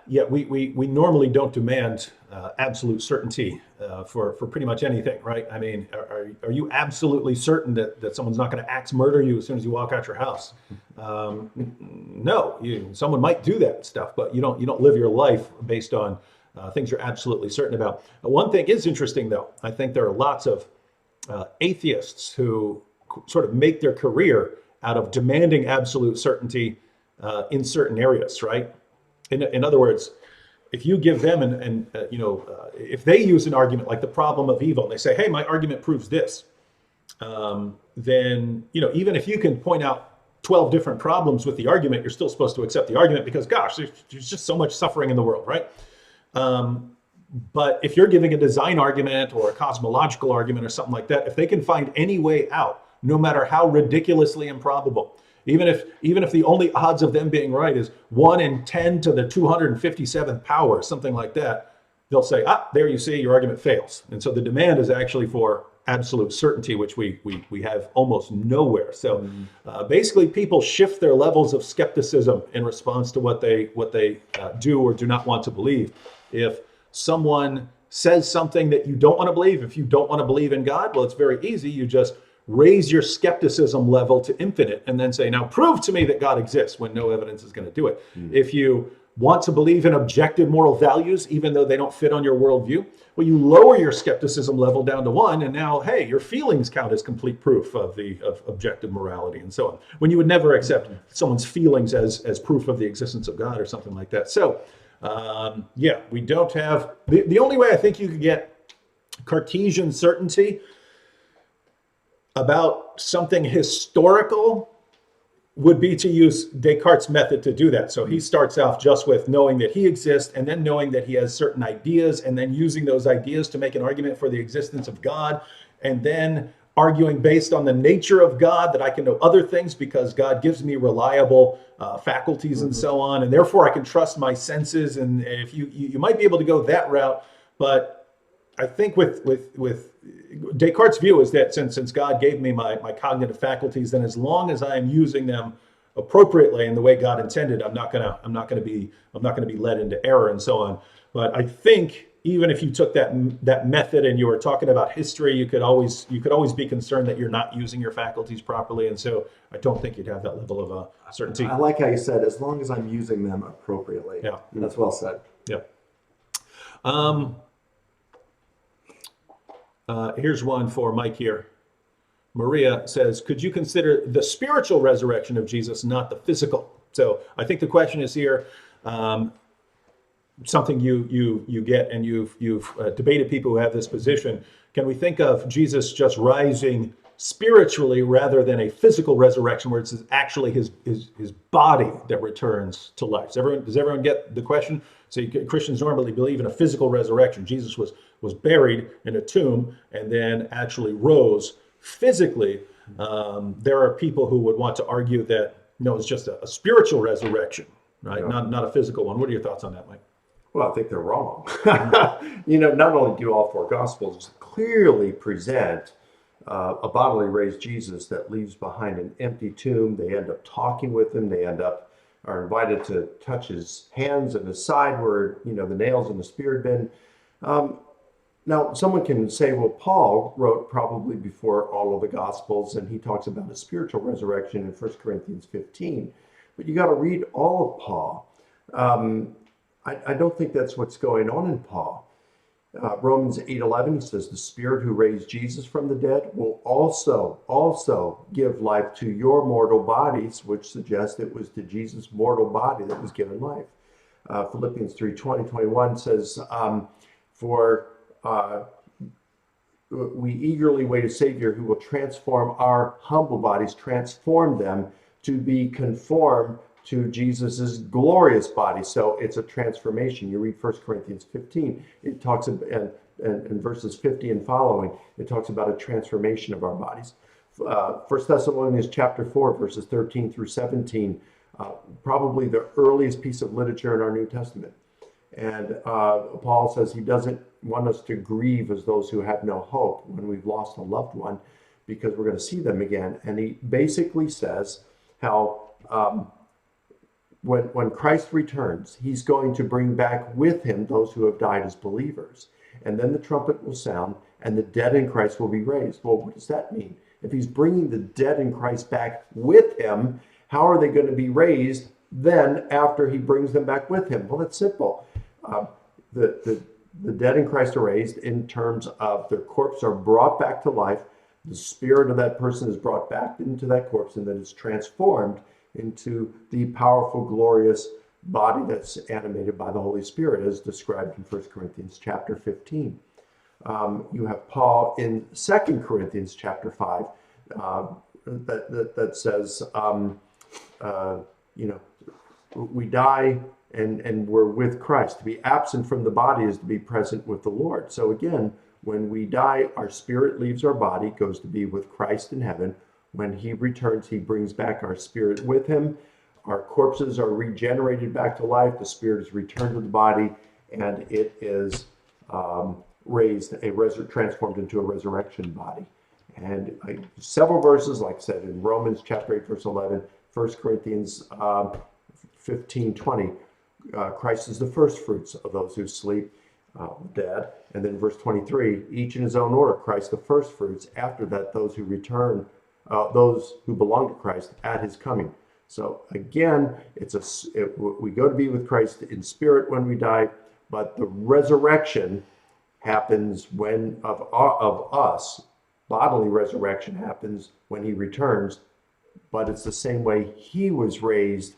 we normally don't demand absolute certainty for pretty much anything, right? I mean, are you absolutely certain that someone's not going to axe murder you as soon as you walk out your house? No, someone might do that stuff, but you don't live your life based on things you're absolutely certain about. One thing is interesting, though. I think there are lots of atheists who sort of make their career out of demanding absolute certainty in certain areas, right? In other words, if you give them if they use an argument like the problem of evil, and they say, hey, my argument proves this, then, even if you can point out 12 different problems with the argument, you're still supposed to accept the argument because, gosh, there's just so much suffering in the world, right? But if you're giving a design argument or a cosmological argument or something like that, if they can find any way out, no matter how ridiculously improbable, even if the only odds of them being right is 1 in 10 to the 257th power, something like that, they'll say, there you see, your argument fails. And so the demand is actually for absolute certainty, which we have almost nowhere. So basically, people shift their levels of skepticism in response to what they do or do not want to believe. If someone says something that you don't want to believe, if you don't want to believe in God, well, it's very easy. You just raise your skepticism level to infinite and then say, now prove to me that God exists, when no evidence is going to do it. If you want to believe in objective moral values, even though they don't fit on your worldview, well, you lower your skepticism level down to 1, and now, hey, your feelings count as complete proof of objective morality and so on, when you would never accept someone's feelings as proof of the existence of God or something like that. So Yeah, we don't have the only way I think you could get Cartesian certainty about something historical would be to use Descartes' method to do that. So he starts off just with knowing that he exists, and then knowing that he has certain ideas, and then using those ideas to make an argument for the existence of God, and then arguing based on the nature of God that I can know other things because God gives me reliable faculties and so on, and therefore I can trust my senses. And if you might be able to go that route, but I think with Descartes' view is that since God gave me my cognitive faculties, then as long as I am using them appropriately in the way God intended, I'm not gonna be led into error and so on. But I think even if you took that method and you were talking about history, you could always be concerned that you're not using your faculties properly, and so I don't think you'd have that level of certainty. I like how you said, as long as I'm using them appropriately. Yeah, that's well said. yeah. Here's one for Mike here. Maria says, could you consider the spiritual resurrection of Jesus, not the physical? So I think the question is here, something you get, and you've debated people who have this position. Can we think of Jesus just rising spiritually rather than a physical resurrection where it's actually his body that returns to life? Does everyone get the question? So Christians normally believe in a physical resurrection. Jesus was buried in a tomb and then actually rose physically. There are people who would want to argue that no, it's just a spiritual resurrection, right? Yeah. Not a physical one. What are your thoughts on that, Mike? Well, I think they're wrong. Not only do all four Gospels clearly present a bodily raised Jesus that leaves behind an empty tomb. They end up talking with him. They are invited to touch his hands and his side where, the nails and the spear had been. Now, someone can say, well, Paul wrote probably before all of the Gospels, and he talks about a spiritual resurrection in 1 Corinthians 15. But you got to read all of Paul. I don't think that's what's going on in Paul. Romans 8:11, he says, the Spirit who raised Jesus from the dead will also give life to your mortal bodies, which suggests it was to Jesus' mortal body that was given life. Philippians 3:20-21 says, we eagerly wait a Savior who will transform our humble bodies, transform them to be conformed to Jesus's glorious body. So it's a transformation. You read 1 Corinthians 15, it talks about, and verses 50 and following, it talks about a transformation of our bodies. 1 Thessalonians chapter 4, verses 13 through 17, probably the earliest piece of literature in our New Testament. And Paul says he doesn't want us to grieve as those who have no hope when we've lost a loved one, because we're going to see them again. And he basically says how when Christ returns, he's going to bring back with him those who have died as believers. And then the trumpet will sound and the dead in Christ will be raised. Well, what does that mean? If he's bringing the dead in Christ back with him, how are they going to be raised then after he brings them back with him? Well, it's simple. The dead in Christ are raised in terms of their corpse are brought back to life. The spirit of that person is brought back into that corpse and then is transformed into the powerful, glorious body that's animated by the Holy Spirit, as described in 1 Corinthians chapter 15. You have Paul in 2 Corinthians chapter 5 that says, we die and we're with Christ. To be absent from the body is to be present with the Lord. So again, when we die, our spirit leaves our body, goes to be with Christ in heaven. When he returns, he brings back our spirit with him. Our corpses are regenerated back to life. The spirit is returned to the body, and it is raised, transformed into a resurrection body. And several verses, like I said, in Romans chapter 8, verse 11, 1 Corinthians 15:20, Christ is the first fruits of those who sleep, dead. And then verse 23, each in his own order, Christ the first fruits. After that, those who return, those who belong to Christ at his coming. So again, we go to be with Christ in spirit when we die, but the resurrection happens of us. Bodily resurrection happens when he returns, but it's the same way he was raised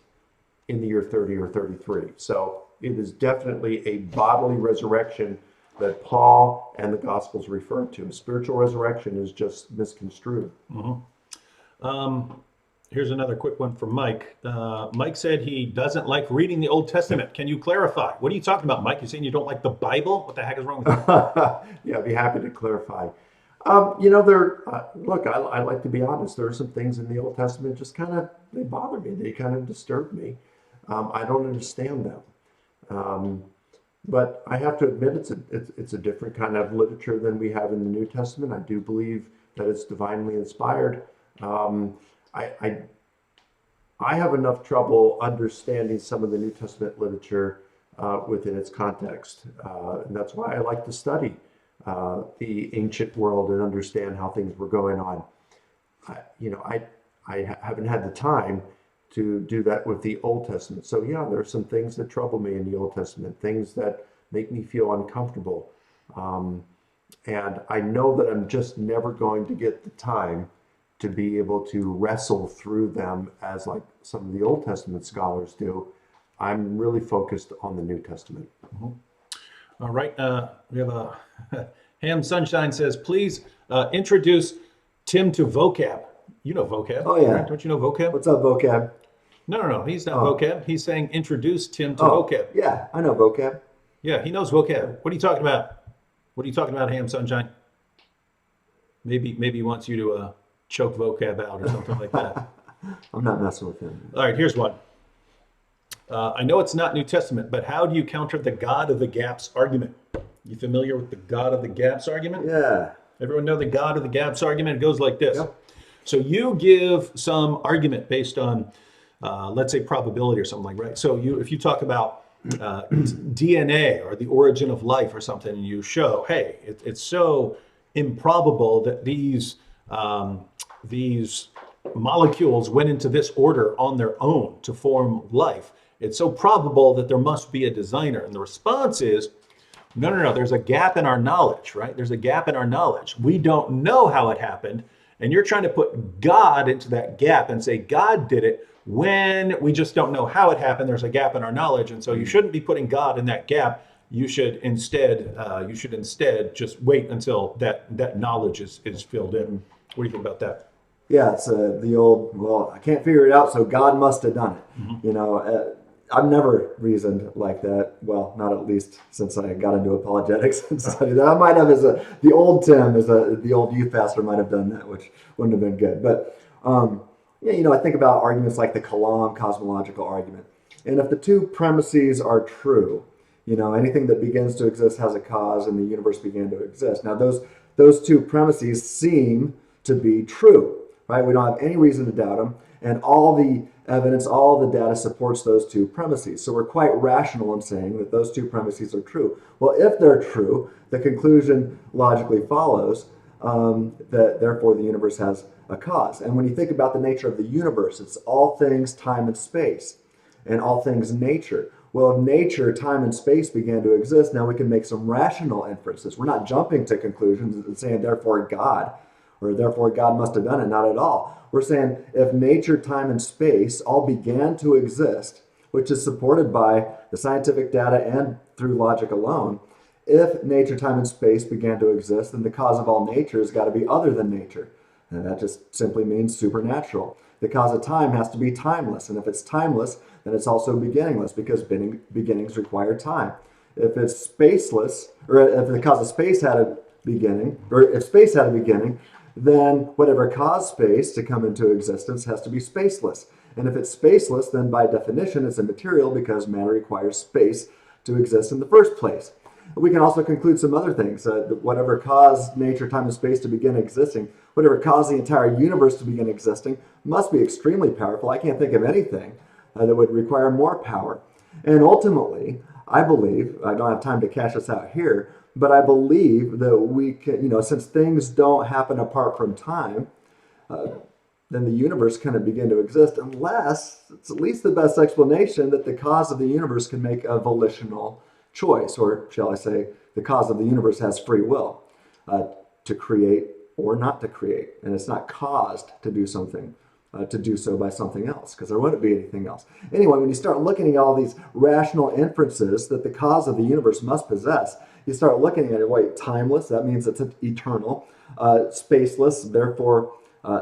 in the year 30 or 33. So it is definitely a bodily resurrection that Paul and the Gospels refer to. Spiritual resurrection is just misconstrued. Here's another quick one from Mike. Mike said he doesn't like reading the Old Testament. Can you clarify? What are you talking about, Mike? You're saying you don't like the Bible? What the heck is wrong with you? Yeah, I'd be happy to clarify. Look, I like to be honest. There are some things in the Old Testament just they bother me. They kind of disturb me. I don't understand them. But I have to admit, it's a different kind of literature than we have in the New Testament. I do believe that it's divinely inspired. I have enough trouble understanding some of the New Testament literature within its context, and that's why I like to study the ancient world and understand how things were going on. I haven't had the time to do that with the Old Testament. So yeah, there are some things that trouble me in the Old Testament, things that make me feel uncomfortable. And I know that I'm just never going to get the time to be able to wrestle through them as like some of the Old Testament scholars do. I'm really focused on the New Testament. All right. We have a Ham Sunshine says, please introduce Tim to vocab. You know vocab. Oh, yeah. Right? Don't you know vocab? What's up, vocab? No. He's not vocab. He's saying introduce Tim to vocab. Yeah, I know vocab. Yeah, he knows vocab. What are you talking about? What are you talking about, Ham Sunshine? Maybe he wants you to choke vocab out or something like that. I'm not messing with him. All right, here's one. I know it's not New Testament, but how do you counter the God of the gaps argument? You familiar with the God of the gaps argument? Yeah. Everyone know the God of the gaps argument? It goes like this. Yep. So you give some argument based on, let's say, probability or something like that. Right? So if you talk about DNA or the origin of life or something, and you show, hey, it's so improbable that these molecules went into this order on their own to form life. It's so probable that there must be a designer. And the response is, no, there's a gap in our knowledge, right? There's a gap in our knowledge. We don't know how it happened. And you're trying to put God into that gap and say God did it when we just don't know how it happened. There's a gap in our knowledge. And so you shouldn't be putting God in that gap. You should instead just wait until that knowledge is filled in. What do you think about that? Yeah, it's the old, well, I can't figure it out, so God must have done it. Mm-hmm. I've never reasoned like that. Well, not at least since I got into apologetics and studied that. I might have, the old Tim, the old youth pastor might have done that, which wouldn't have been good. But, I think about arguments like the Kalam cosmological argument. And if the two premises are true, anything that begins to exist has a cause and the universe began to exist. Now, those two premises seem to be true, right? We don't have any reason to doubt them. And all the evidence, all the data supports those two premises. So we're quite rational in saying that those two premises are true. Well, if they're true, the conclusion logically follows that therefore the universe has a cause. And when you think about the nature of the universe, it's all things time and space and all things nature. Well, if nature, time, and space began to exist, now we can make some rational inferences. We're not jumping to conclusions and saying, therefore God, or therefore God must have done it. Not at all. We're saying if nature, time, and space all began to exist, which is supported by the scientific data and through logic alone, if nature, time, and space began to exist, then the cause of all nature has got to be other than nature. And that just simply means supernatural. The cause of time has to be timeless. And if it's timeless, then it's also beginningless because beginnings require time. If it's spaceless, or if the cause of space had a beginning, or if space had a beginning, then whatever caused space to come into existence has to be spaceless. And if it's spaceless, then by definition it's immaterial because matter requires space to exist in the first place. We can also conclude some other things. Whatever caused nature, time, and space to begin existing, whatever caused the entire universe to begin existing, must be extremely powerful. I can't think of anything that would require more power. And ultimately, I believe, I don't have time to cash this out here, but I believe that we can, since things don't happen apart from time, then the universe kind of begin to exist unless it's at least the best explanation that the cause of the universe can make a volitional choice, or shall I say, the cause of the universe has free will to create or not to create, and it's not caused to do something to do so by something else, because there wouldn't be anything else. Anyway, when you start looking at all these rational inferences that the cause of the universe must possess, you start looking at it, wait, timeless, that means it's eternal, spaceless, therefore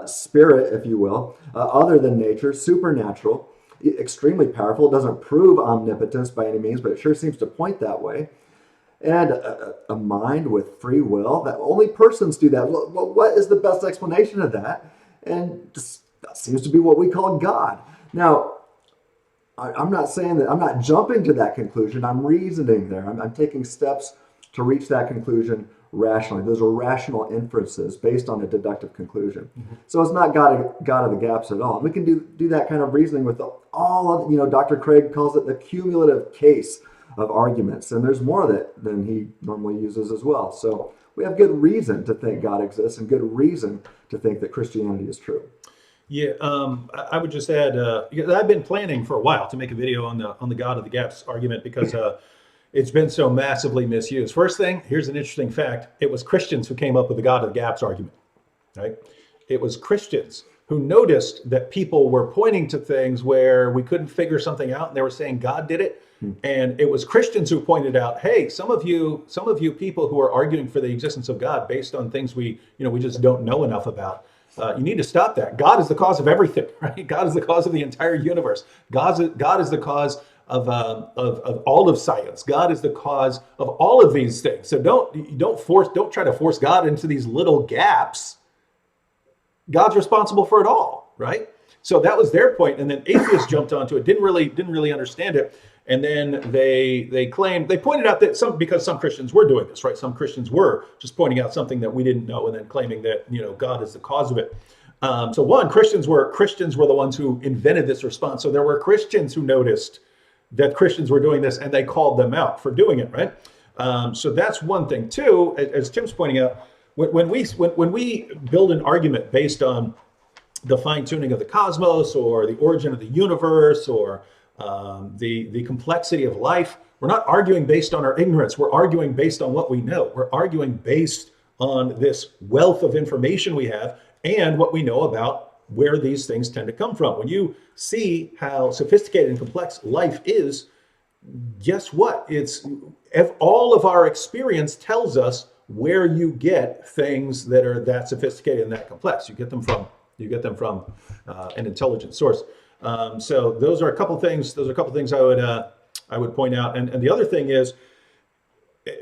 spirit, if you will, other than nature, supernatural, extremely powerful. It doesn't prove omnipotence by any means, but it sure seems to point that way. And a mind with free will, that only persons do that. What is the best explanation of that? And that seems to be what we call God. Now, I'm not saying that, I'm not jumping to that conclusion. I'm reasoning there. I'm taking steps to reach that conclusion rationally. Those are rational inferences based on a deductive conclusion. Mm-hmm. So it's not God of the gaps at all. And we can do that kind of reasoning with all of, Dr. Craig calls it the cumulative case of arguments. And there's more of it than he normally uses as well. So we have good reason to think God exists and good reason to think that Christianity is true. Yeah, I would just add, I've been planning for a while to make a video on the God of the gaps argument because it's been so massively misused. First thing, here's an interesting fact. It was Christians who came up with the God of the gaps argument, right? It was Christians who noticed that people were pointing to things where we couldn't figure something out and they were saying God did it. And it was Christians who pointed out, hey, some of you people who are arguing for the existence of God based on things we just don't know enough about. You need to stop that. God is the cause of everything, right? God is the cause of the entire universe. God is the cause of all of science. God is the cause of all of these things. So don't try to force God into these little gaps. God's responsible for it all, right? So that was their point, and then atheists jumped onto it, didn't really understand it, and then they pointed out that because some Christians were doing this, right? Some Christians were just pointing out something that we didn't know, and then claiming that God is the cause of it. So one, Christians were the ones who invented this response. So there were Christians who noticed that Christians were doing this, and they called them out for doing it, right? So that's one thing. Two, as Tim's pointing out, when we build an argument based on the fine-tuning of the cosmos or the origin of the universe or the complexity of life, we're not arguing based on our ignorance. We're arguing based on what we know. We're arguing based on this wealth of information we have and what we know about where these things tend to come from. When you see how sophisticated and complex life is, guess what? If all of our experience tells us where you get things that are that sophisticated and that complex. You get them from an intelligent source. So those are a couple things. I would point out. And the other thing is,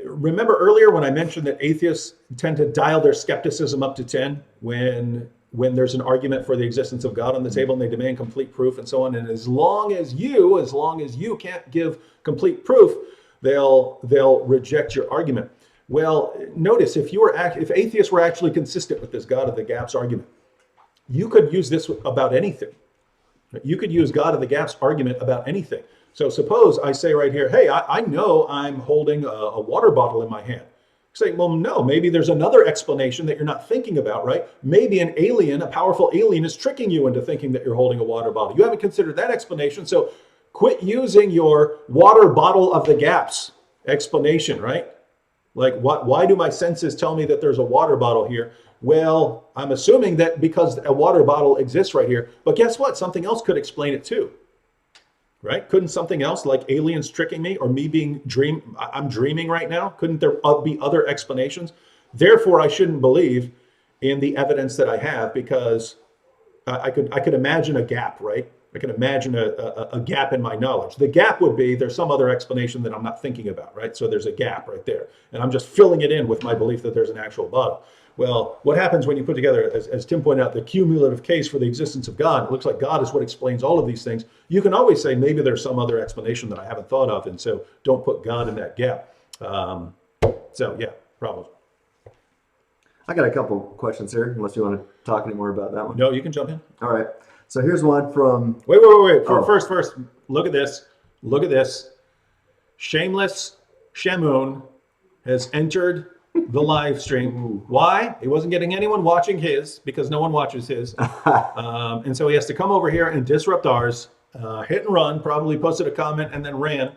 remember earlier when I mentioned that atheists tend to dial their skepticism up to 10 when there's an argument for the existence of God on the table and they demand complete proof and so on. And as long as you can't give complete proof, they'll reject your argument. Well, notice if atheists were actually consistent with this God of the gaps argument, you could use this about anything. You could use God of the gaps argument about anything. So suppose I say right here, hey, I know I'm holding a water bottle in my hand. Say, well, no, maybe there's another explanation that you're not thinking about, right? Maybe a powerful alien is tricking you into thinking that you're holding a water bottle. You haven't considered that explanation. So quit using your water bottle of the gaps explanation, right? Like, why do my senses tell me that there's a water bottle here? Well, I'm assuming that because a water bottle exists right here. But guess what? Something else could explain it too, right? Couldn't something else, like aliens tricking me or me I'm dreaming right now? Couldn't there be other explanations? Therefore, I shouldn't believe in the evidence that I have because I could imagine a gap, right? I can imagine a gap in my knowledge. The gap would be there's some other explanation that I'm not thinking about, right? So there's a gap right there. And I'm just filling it in with my belief that there's an actual bottle. Well, what happens when you put together, as Tim pointed out, the cumulative case for the existence of God? It looks like God is what explains all of these things. You can always say maybe there's some other explanation that I haven't thought of, and so don't put God in that gap. So yeah, problems. I got a couple questions here, unless you want to talk any more about that one. No, you can jump in. All right. So here's one from... Wait. First, look at this. Look at this. Shameless Shamoon has entered the live stream. Why? He wasn't getting anyone watching his because no one watches his. And so he has to come over here and disrupt ours, hit and run, probably posted a comment and then ran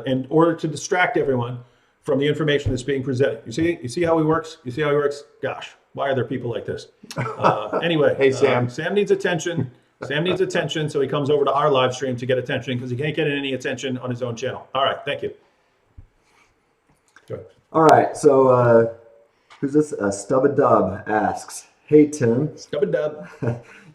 in order to distract everyone from the information that's being presented. You see how he works? Gosh, Why are there people like this? Anyway, Hey, Sam. Sam needs attention. Sam needs attention, so he comes over to our live stream to get attention because he can't get any attention on his own channel. All right, thank you. Go ahead. All right, so who's this? Stub-a-Dub asks, "Hey Tim, Stub-a-dub.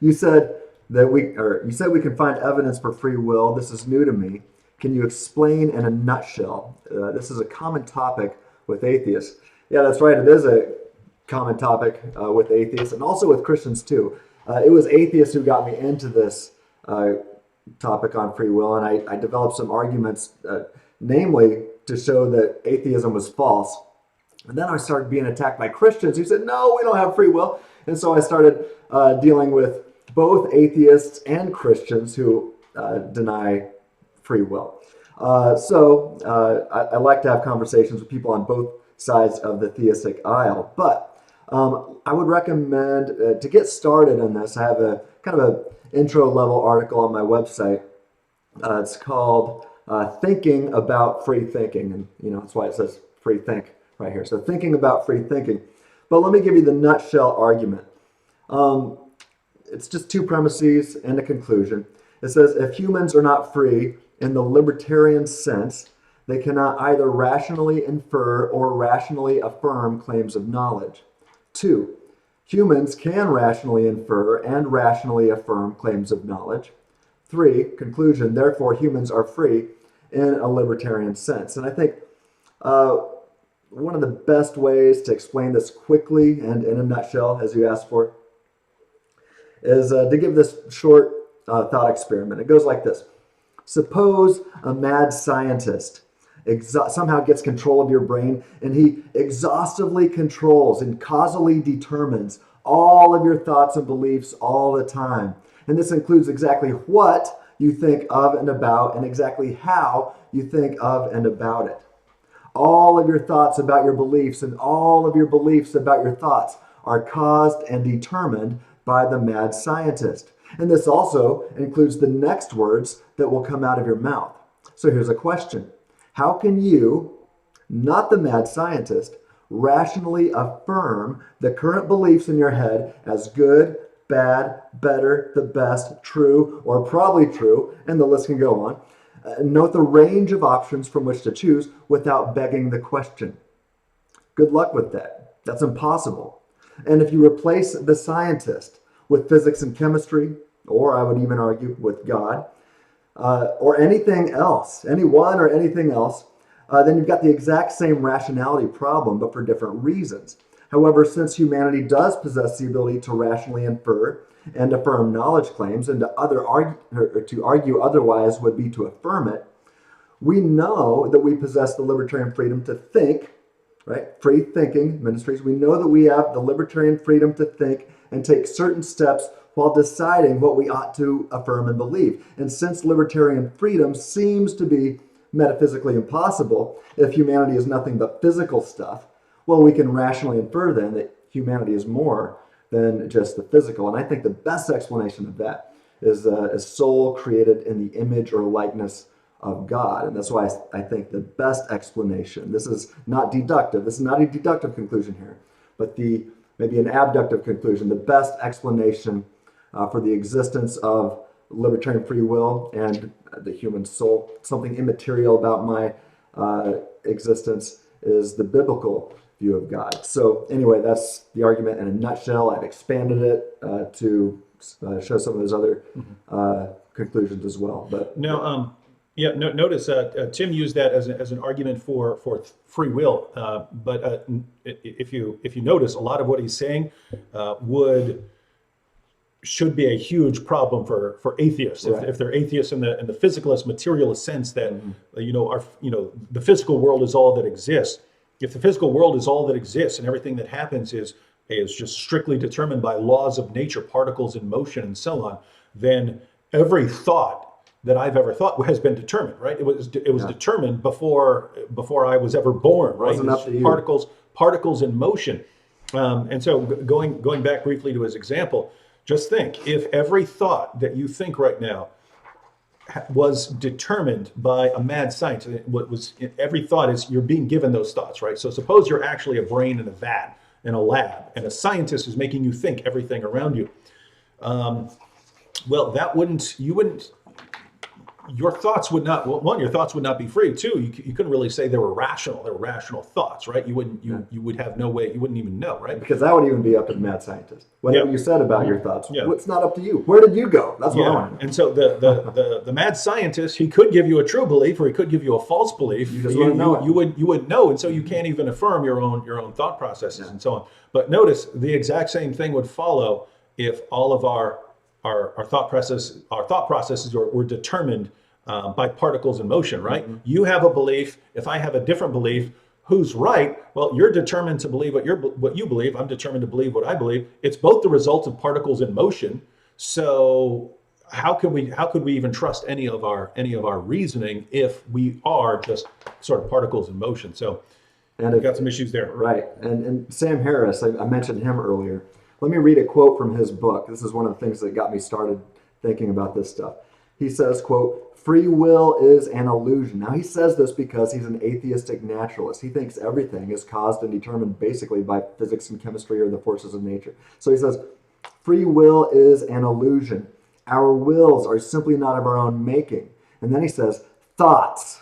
you said we can find evidence for free will. This is new to me. Can you explain in a nutshell? This is a common topic with atheists." Yeah, that's right. It is a common topic with atheists and also with Christians too. It was atheists who got me into this topic on free will, and I developed some arguments, namely to show that atheism was false. And then I started being attacked by Christians who said, no, we don't have free will. And so I started dealing with both atheists and Christians who deny free will. I like to have conversations with people on both sides of the theistic aisle. But I would recommend, to get started on this, I have a kind of an intro level article on my website. It's called Thinking About Free Thinking. And, that's why it says free think right here. So thinking about free thinking. But let me give you the nutshell argument. It's just two premises and a conclusion. It says, if humans are not free in the libertarian sense, they cannot either rationally infer or rationally affirm claims of knowledge. 2, humans can rationally infer and rationally affirm claims of knowledge. 3, conclusion, therefore humans are free in a libertarian sense. And I think one of the best ways to explain this quickly and in a nutshell, as you asked for, is to give this short thought experiment. It goes like this. Suppose a mad scientist somehow gets control of your brain, and he exhaustively controls and causally determines all of your thoughts and beliefs all the time. And this includes exactly what you think of and about, and exactly how you think of and about it. All of your thoughts about your beliefs and all of your beliefs about your thoughts are caused and determined by the mad scientist. And this also includes the next words that will come out of your mouth. So here's a question. How can you, not the mad scientist, rationally affirm the current beliefs in your head as good, bad, better, the best, true, or probably true, and the list can go on? Note the range of options from which to choose without begging the question. Good luck with that. That's impossible. And if you replace the scientist with physics and chemistry, or I would even argue with God, or anything else, anyone or anything else, then you've got the exact same rationality problem, but for different reasons. However, since humanity does possess the ability to rationally infer and affirm knowledge claims, and to argue otherwise would be to affirm it, we know that we possess the libertarian freedom to think, right? Free thinking ministries. We know that we have the libertarian freedom to think and take certain steps while deciding what we ought to affirm and believe. And since libertarian freedom seems to be metaphysically impossible if humanity is nothing but physical stuff, well, we can rationally infer then that humanity is more than just the physical. And I think the best explanation of that is a soul created in the image or likeness of God. And that's why I think the best explanation, this is not deductive, this is not a deductive conclusion here, but maybe an abductive conclusion, the best explanation for the existence of libertarian free will and the human soul, something immaterial about my existence, is the biblical view of God. So anyway, that's the argument in a nutshell. I've expanded it to show some of those other conclusions as well. But notice Tim used that as an argument for free will. But if you notice, a lot of what he's saying should be a huge problem for atheists. Right. If they're atheists in the physicalist, materialist sense that the physical world is all that exists. If the physical world is all that exists and everything that happens is just strictly determined by laws of nature, particles in motion, and so on, then every thought that I've ever thought has been determined, right? It was determined before I was ever born, right? Wasn't up to you. Particles in motion. And so going back briefly to his example, just think, if every thought that you think right now was determined by a mad scientist, every thought is, you're being given those thoughts, right? So suppose you're actually a brain in a vat, in a lab, and a scientist is making you think everything around you. Well, your thoughts would not, well, one, your thoughts would not be free. Two, you couldn't really say they were rational. They were rational thoughts, right? You would have no way, you wouldn't even know, right? Because that would even be up to the mad scientist. Whatever Yeah. you said about your thoughts, Yeah. it's not up to you. Where did you go? That's what I want to know. And so the mad scientist, he could give you a true belief or he could give you a false belief. You just wouldn't know it. You wouldn't know, and so you can't even affirm your own thought processes and so on. But notice the exact same thing would follow if all of our thought processes were determined by particles in motion, right? Mm-hmm. You have a belief. If I have a different belief, who's right? Well, you're determined to believe what you believe. I'm determined to believe what I believe. It's both the result of particles in motion. So how could we even trust any of our reasoning if we are just sort of particles in motion? So And we've got some issues there. Right. And Sam Harris, I mentioned him earlier. Let me read a quote from his book. This is one of the things that got me started thinking about this stuff. He says, quote, "Free will is an illusion." Now, he says this because he's an atheistic naturalist. He thinks everything is caused and determined basically by physics and chemistry or the forces of nature. So he says, "Free will is an illusion. Our wills are simply not of our own making." And then he says, thoughts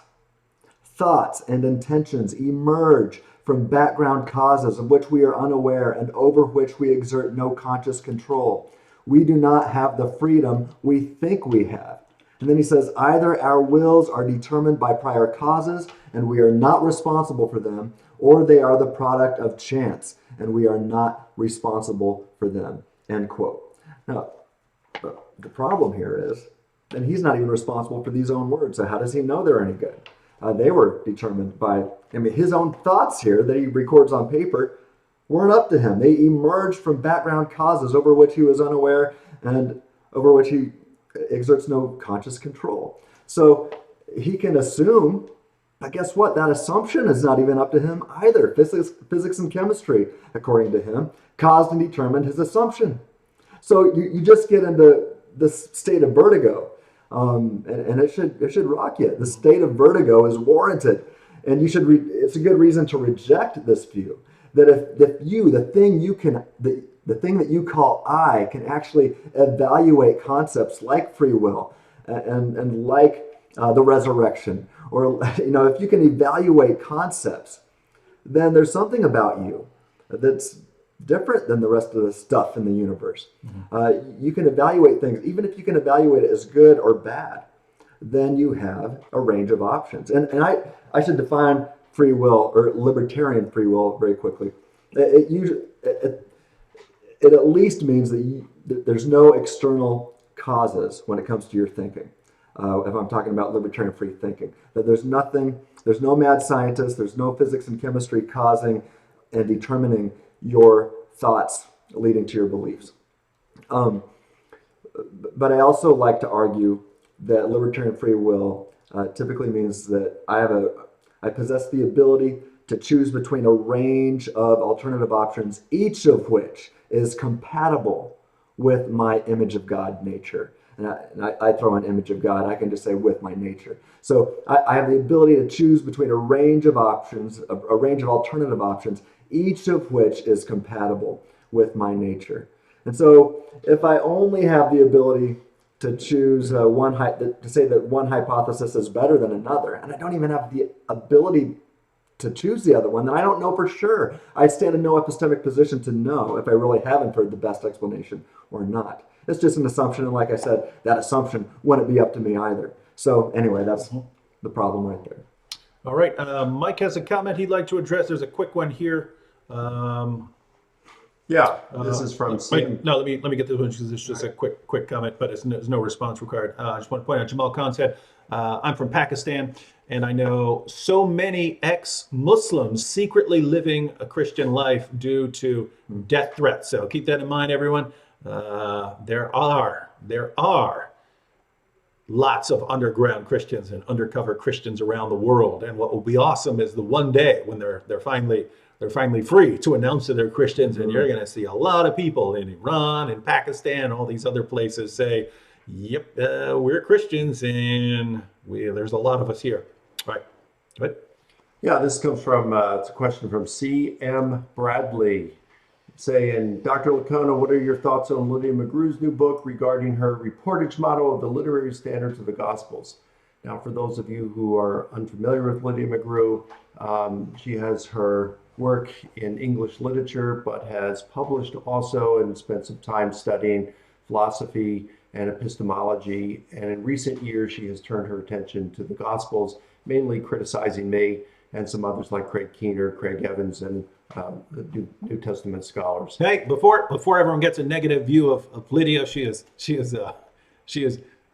and intentions emerge from background causes of which we are unaware and over which we exert no conscious control. We do not have the freedom we think we have. And then he says, either our wills are determined by prior causes and we are not responsible for them, or they are the product of chance and we are not responsible for them. End quote. Now, the problem here is, then he's not even responsible for these own words. So how does he know they're any good? They were determined by, his own thoughts here that he records on paper weren't up to him. They emerged from background causes over which he was unaware and over which he exerts no conscious control. So he can assume, but guess what? That assumption is not even up to him either. Physics and chemistry, according to him, caused and determined his assumption. So you just get into this state of vertigo. And it should rock you. The state of vertigo is warranted, and it's a good reason to reject this view. That if the thing that you call I can actually evaluate concepts like free will and like the resurrection, or if you can evaluate concepts, then there's something about you that's different than the rest of the stuff in the universe. Mm-hmm. You can evaluate things, even if you can evaluate it as good or bad, then you have a range of options. And I should define free will or libertarian free will very quickly. It at least means that there's no external causes when it comes to your thinking. If I'm talking about libertarian free thinking, that there's no mad scientist, there's no physics and chemistry causing and determining your thoughts leading to your beliefs. But I also like to argue that libertarian free will typically means that I possess the ability to choose between a range of alternative options, each of which is compatible with my image of God nature. And I throw an image of God, I can just say with my nature. So I have the ability to choose between a range of options, a range of alternative options, each of which is compatible with my nature. And so if I only have the ability to choose to say that one hypothesis is better than another, and I don't even have the ability to choose the other one, then I don't know for sure. I stand in no epistemic position to know if I really have inferred the best explanation or not. It's just an assumption, and like I said, that assumption wouldn't be up to me either. So anyway, that's the problem right there. All right, Mike has a comment he'd like to address. There's a quick one here. This is from Sam. No, let me get this one because it's just a quick comment, but there's no response required. I just want to point out, Jamal Khan said, I'm from Pakistan, and I know so many ex-Muslims secretly living a Christian life due to death threats. So keep that in mind, everyone. There are lots of underground Christians and undercover Christians around the world. And what will be awesome is the one day when they're finally free to announce that they're Christians, and you're going to see a lot of people in Iran and Pakistan, all these other places say, yep, we're Christians, and there's a lot of us here. All right, go ahead. Yeah, this comes from, it's a question from C.M. Bradley. saying, Dr. Licona, what are your thoughts on Lydia McGrew's new book regarding her reportage model of the literary standards of the Gospels? Now, for those of you who are unfamiliar with Lydia McGrew, she has her work in English literature, but has published also and spent some time studying philosophy and epistemology. And in recent years, she has turned her attention to the Gospels, mainly criticizing me and some others like Craig Keener, Craig Evans, and the New Testament scholars. Hey, before everyone gets a negative view of Lydia, she is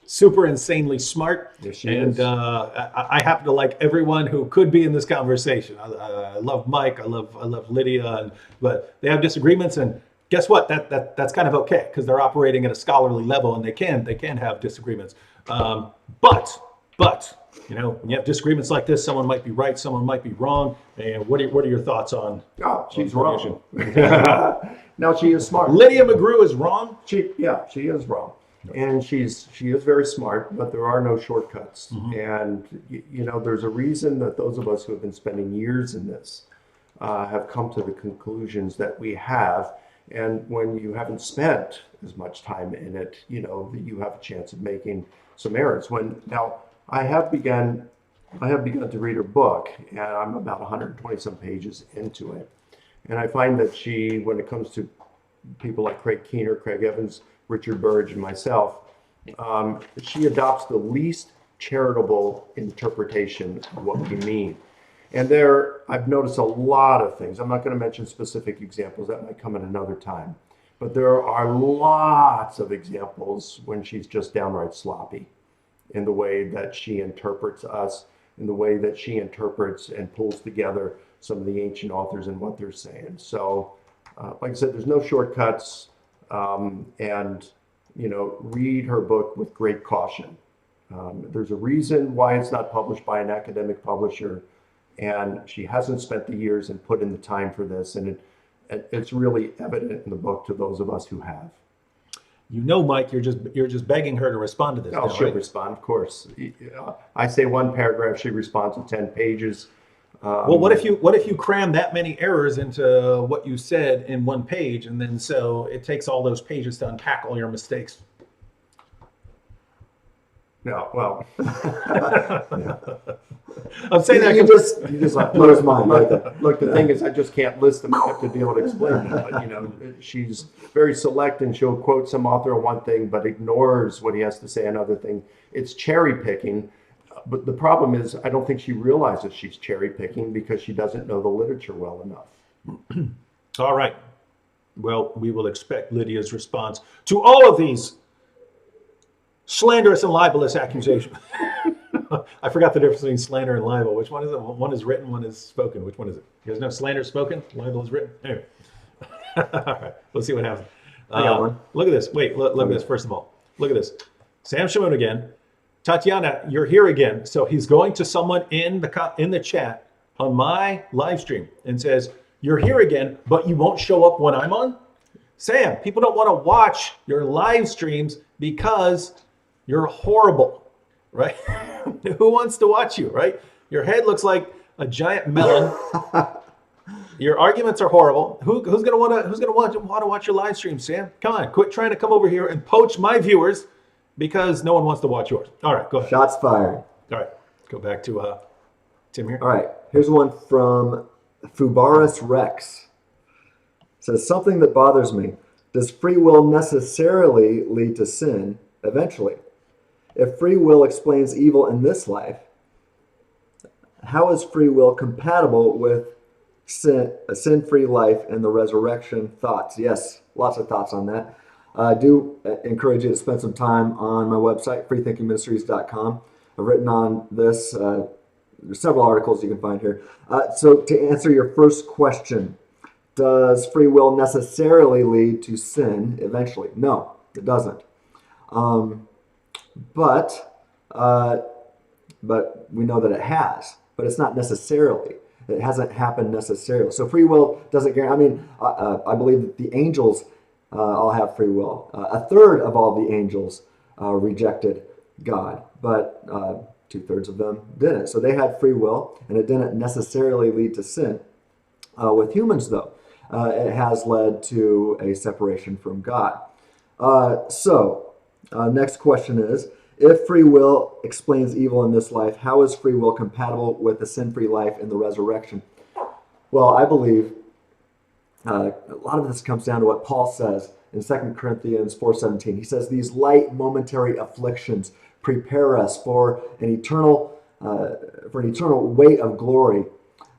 super insanely smart. Yes, she and is. I happen to like everyone who could be in this conversation. I love Mike. I love Lydia, but they have disagreements, and guess what? That's kind of okay because they're operating at a scholarly level, and they can have disagreements. But when you have disagreements like this, someone might be right, someone might be wrong. And what are your thoughts on? Oh, she's wrong. No, she is smart. Lydia McGrew is wrong. She is wrong. And she is very smart, but there are no shortcuts. And there's a reason that those of us who have been spending years in this have come to the conclusions that we have. And when you haven't spent as much time in it, that you have a chance of making some errors. Now I have begun to read her book, and I'm about 120 some pages into it. And I find that she, when it comes to people like Craig Keener, Craig Evans, Richard Burge, and myself, she adopts the least charitable interpretation of what we mean. And I've noticed a lot of things. I'm not going to mention specific examples. That might come at another time. But there are lots of examples when she's just downright sloppy in the way that she interprets us, in the way that she interprets and pulls together some of the ancient authors and what they're saying. So, like I said, there's no shortcuts. And read her book with great caution. There's a reason why it's not published by an academic publisher, and she hasn't spent the years and put in the time for this, and it's really evident in the book to those of us who have. Mike, you're just begging her to respond to this. Oh, she'll respond, of course. I say one paragraph, she responds with 10 pages. Well, what if you cram that many errors into what you said in one page, and then so it takes all those pages to unpack all your mistakes? No, well, I'm saying that you just like blow his mind right there. Look, the thing is, I just can't list them. I have to be able to explain them. But she's very select, and she'll quote some author on one thing, but ignores what he has to say another thing. It's cherry picking. But the problem is, I don't think she realizes she's cherry picking because she doesn't know the literature well enough. All right. Well, we will expect Lydia's response to all of these slanderous and libelous accusations. I forgot the difference between slander and libel. Which one is it? One is written, one is spoken. Which one is it? There's no slander spoken, libel is written. Anyway. All right. Let's see what happens. I got one. Look at this. Wait, look at this. First of all, look at this. Sam Shimon again. Tatiana, you're here again. So he's going to someone in the chat on my live stream and says, "You're here again, but you won't show up when I'm on." Sam, people don't want to watch your live streams because you're horrible, right? Who wants to watch you, right? Your head looks like a giant melon. Your arguments are horrible. Who's gonna want to watch your live stream, Sam? Come on, quit trying to come over here and poach my viewers, because no one wants to watch yours. All right, go ahead. Shots fired. All right, go back to Tim here. All right, here's one from Fubaris Rex. It says, something that bothers me. Does free will necessarily lead to sin eventually? If free will explains evil in this life, how is free will compatible with a sin-free life and the resurrection? Thoughts? Yes, lots of thoughts on that. I do encourage you to spend some time on my website, freethinkingministries.com. I've written on this. There's several articles you can find here. So to answer your first question, does free will necessarily lead to sin eventually? No, it doesn't. But we know that it has. But it's not necessarily. It hasn't happened necessarily. So free will doesn't guarantee. I mean, I believe that the angels all have free will. A third of all the angels rejected God, but 2/3 of them didn't. So they had free will, and it didn't necessarily lead to sin. With humans, though, it has led to a separation from God. Next question is, if free will explains evil in this life, how is free will compatible with a sin-free life in the resurrection? Well, I believe a lot of this comes down to what Paul says in 2 Corinthians 4:17. He says, these light momentary afflictions prepare us for an eternal weight of glory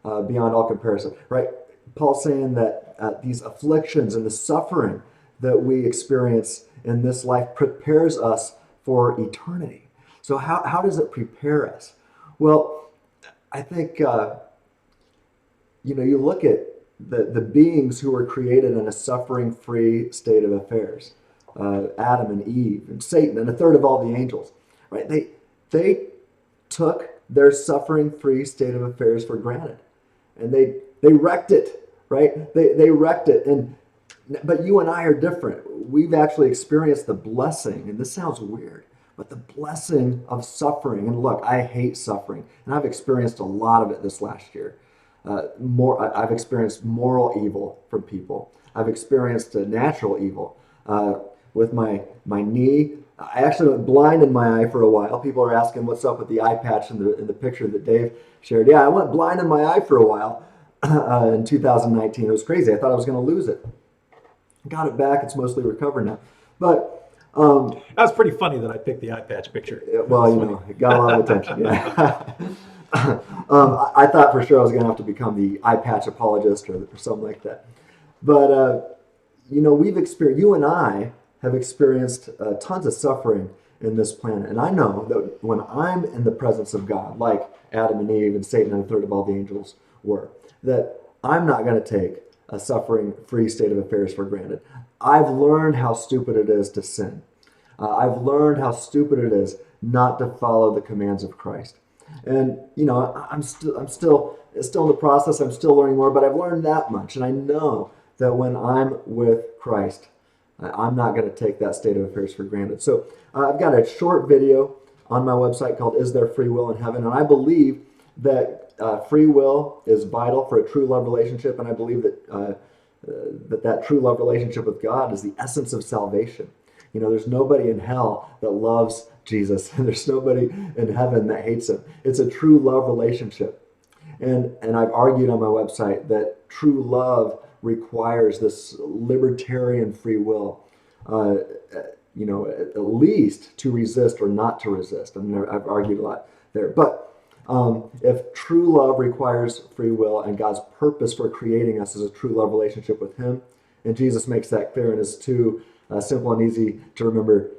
beyond all comparison. Right? Paul's saying that these afflictions and the suffering that we experience in this life prepares us for eternity. So how does it prepare us? Well, I think you look at the beings who were created in a suffering-free state of affairs, Adam and Eve and Satan and a third of all the angels, right? They took their suffering-free state of affairs for granted, and they wrecked it, right? They wrecked it, but you and I are different. We've actually experienced the blessing, and this sounds weird, but the blessing of suffering. And look, I hate suffering, and I've experienced a lot of it this last year. I've experienced moral evil from people. I've experienced natural evil with my knee. I actually went blind in my eye for a while. People are asking what's up with the eye patch in the picture that Dave shared. Yeah, I went blind in my eye for a while in 2019. It was crazy. I thought I was going to lose it. Got it back. It's mostly recovered now. But that was pretty funny that I picked the eye patch picture. Well, it got a lot of attention. Yeah. I thought for sure I was going to have to become the eye patch apologist or something like that. But you and I have experienced tons of suffering in this planet, and I know that when I'm in the presence of God, like Adam and Eve and Satan and a third of all the angels were, that I'm not going to take a suffering-free state of affairs for granted. I've learned how stupid it is to sin. I've learned how stupid it is not to follow the commands of Christ. And I'm still in the process. I'm still learning more, but I've learned that much, and I know that when I'm with Christ, I'm not going to take that state of affairs for granted. So I've got a short video on my website called "Is There Free Will in Heaven?" And I believe that free will is vital for a true love relationship, and I believe that that true love relationship with God is the essence of salvation. There's nobody in hell that loves Jesus, and there's nobody in heaven that hates him. It's a true love relationship. And I've argued on my website that true love requires this libertarian free will, at least to resist or not to resist. I've argued a lot there. But if true love requires free will and God's purpose for creating us is a true love relationship with him, and Jesus makes that clear in his two simple and easy to remember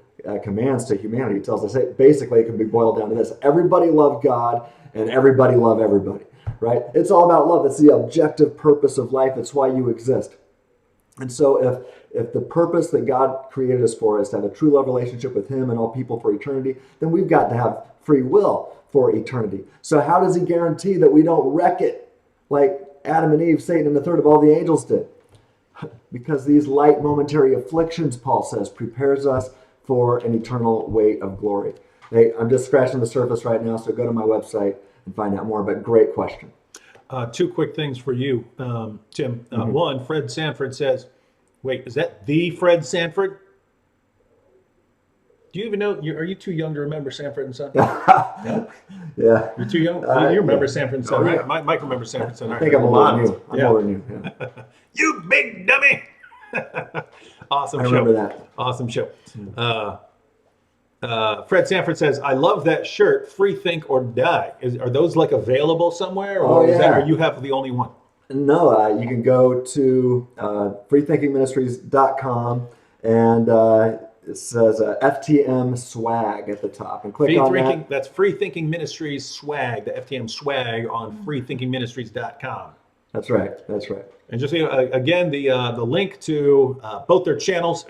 commands to humanity. He tells us, basically, it can be boiled down to this: everybody love God and everybody love everybody, right? It's all about love. It's the objective purpose of life. It's why you exist. And so if the purpose that God created us for is to have a true love relationship with him and all people for eternity, then we've got to have free will for eternity. So how does he guarantee that we don't wreck it like Adam and Eve, Satan, and a third of all the angels did? Because these light momentary afflictions, Paul says, prepares us for an eternal weight of glory. Hey, I'm just scratching the surface right now, so go to my website and find out more, but great question. Two quick things for you, Tim. One, Fred Sanford says, wait, is that the Fred Sanford? Do you even know, are you too young to remember Sanford and Son? Yeah. You're too young? You remember yeah. Sanford and Son, right? Mike remembers Sanford and Son. I think I'm older than you. I'm older than you. Yeah. You big dummy! Awesome show. I remember that. Awesome show. Fred Sanford says, I love that shirt, Free Think or Die. Are those like available somewhere? Or or you have the only one? No, you can go to freethinkingministries.com and it says FTM swag at the top, and click on that. That's Free Thinking Ministries swag, the FTM swag on freethinkingministries.com. That's right. And just again, the link to both their channels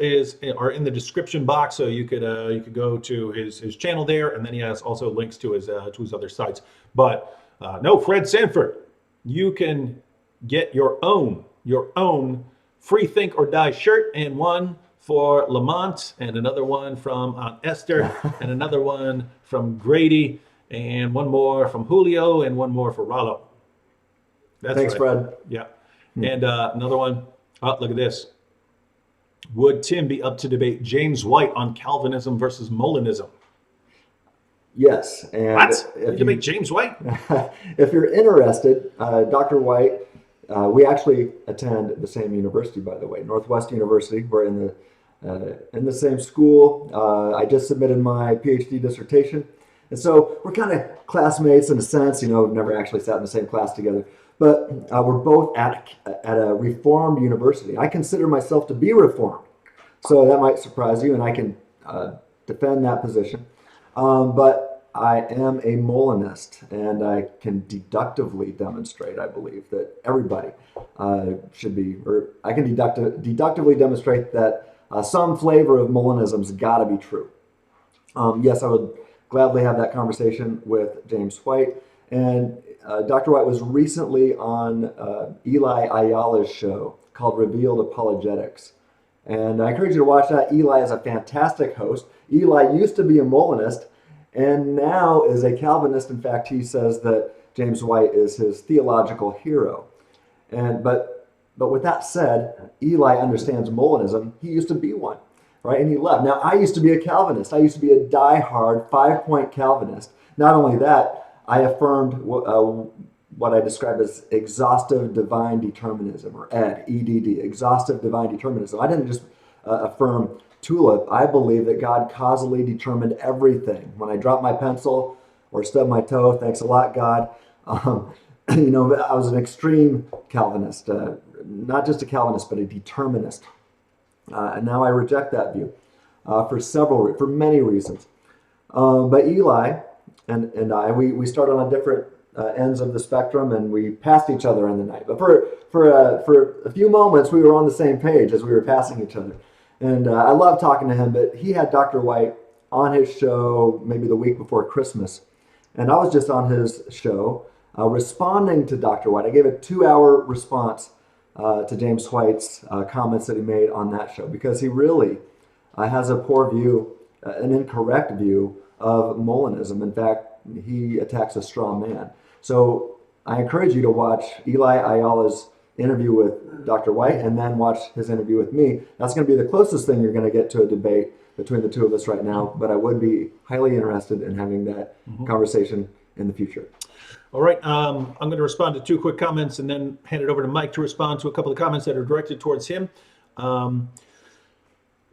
are in the description box, so you could go to his channel there, and then he has also links to his other sites. But no, Fred Sanford, you can get your own Free Think or Die shirt, and one for Lamont, and another one from Aunt Esther, and another one from Grady, and one more from Julio, and one more for Rollo. Thanks, right. Fred. Yeah. And another one, oh, look at this. Would Tim be up to debate James White on Calvinism versus Molinism? Yes. And What? You debate James White? if you're interested, Dr. White, we actually attend the same university, by the way, Northwest University. We're in the same school. I just submitted my PhD dissertation. And so we're kind of classmates in a sense, we've never actually sat in the same class together. But we're both at a Reformed university. I consider myself to be Reformed. So that might surprise you, and I can defend that position. But I am a Molinist, and I can deductively demonstrate, I believe, that everybody should be, or I can deductively demonstrate that some flavor of Molinism's got to be true. Yes, I would gladly have that conversation with James White. And Dr. White was recently on Eli Ayala's show called Revealed Apologetics. And I encourage you to watch that. Eli is a fantastic host. Eli used to be a Molinist and now is a Calvinist. In fact, he says that James White is his theological hero. But with that said, Eli understands Molinism. He used to be one, right? And he left. Now, I used to be a Calvinist. I used to be a diehard 5-point Calvinist. Not only that, I affirmed what I describe as exhaustive divine determinism, or EDD, exhaustive divine determinism. I didn't just affirm tulip. I believe that God causally determined everything. When I drop my pencil or stub my toe, thanks a lot, God. I was an extreme Calvinist, not just a Calvinist, but a determinist. And now I reject that view for many reasons. But Eli and I, we started on different ends of the spectrum, and we passed each other in the night. But for a few moments, we were on the same page as we were passing each other. And I love talking to him, but he had Dr. White on his show maybe the week before Christmas. And I was just on his show responding to Dr. White. I gave a 2-hour response to James White's comments that he made on that show, because he really has a poor view, an incorrect view of Molinism. In fact, he attacks a straw man. So I encourage you to watch Eli Ayala's interview with Dr. White and then watch his interview with me. That's going to be the closest thing you're going to get to a debate between the two of us right now, but I would be highly interested in having that conversation in the future. All right, I'm going to respond to 2 quick comments and then hand it over to Mike to respond to a couple of comments that are directed towards him.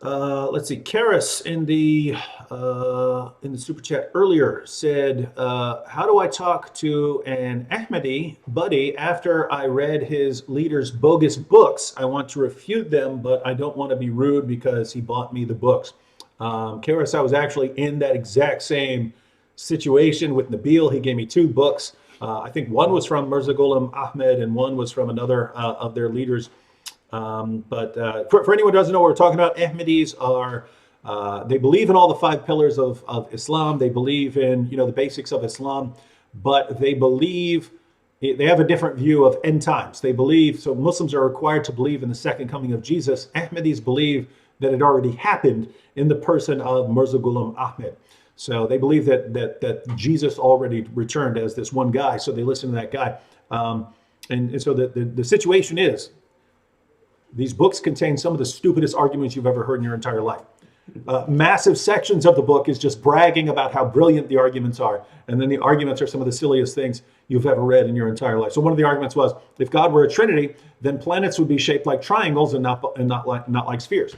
Let's see. Karis in the super chat earlier said, "How do I talk to an Ahmadi buddy after I read his leader's bogus books? I want to refute them, but I don't want to be rude because he bought me the books." Karis, I was actually in that exact same situation with Nabil. He gave me 2 books. I think one was from Mirza Ghulam Ahmed and one was from another of their leaders. But for anyone who doesn't know what we're talking about, Ahmadis are, they believe in all the 5 pillars of Islam. They believe in, the basics of Islam, but they have a different view of end times. They believe, so Muslims are required to believe in the second coming of Jesus. Ahmadis believe that it already happened in the person of Mirza Ghulam Ahmed. So they believe that Jesus already returned as this one guy. So they listen to that guy. And so the situation is, these books contain some of the stupidest arguments you've ever heard in your entire life. Massive sections of the book is just bragging about how brilliant the arguments are. And then the arguments are some of the silliest things you've ever read in your entire life. So one of the arguments was, if God were a trinity, then planets would be shaped like triangles and not like spheres.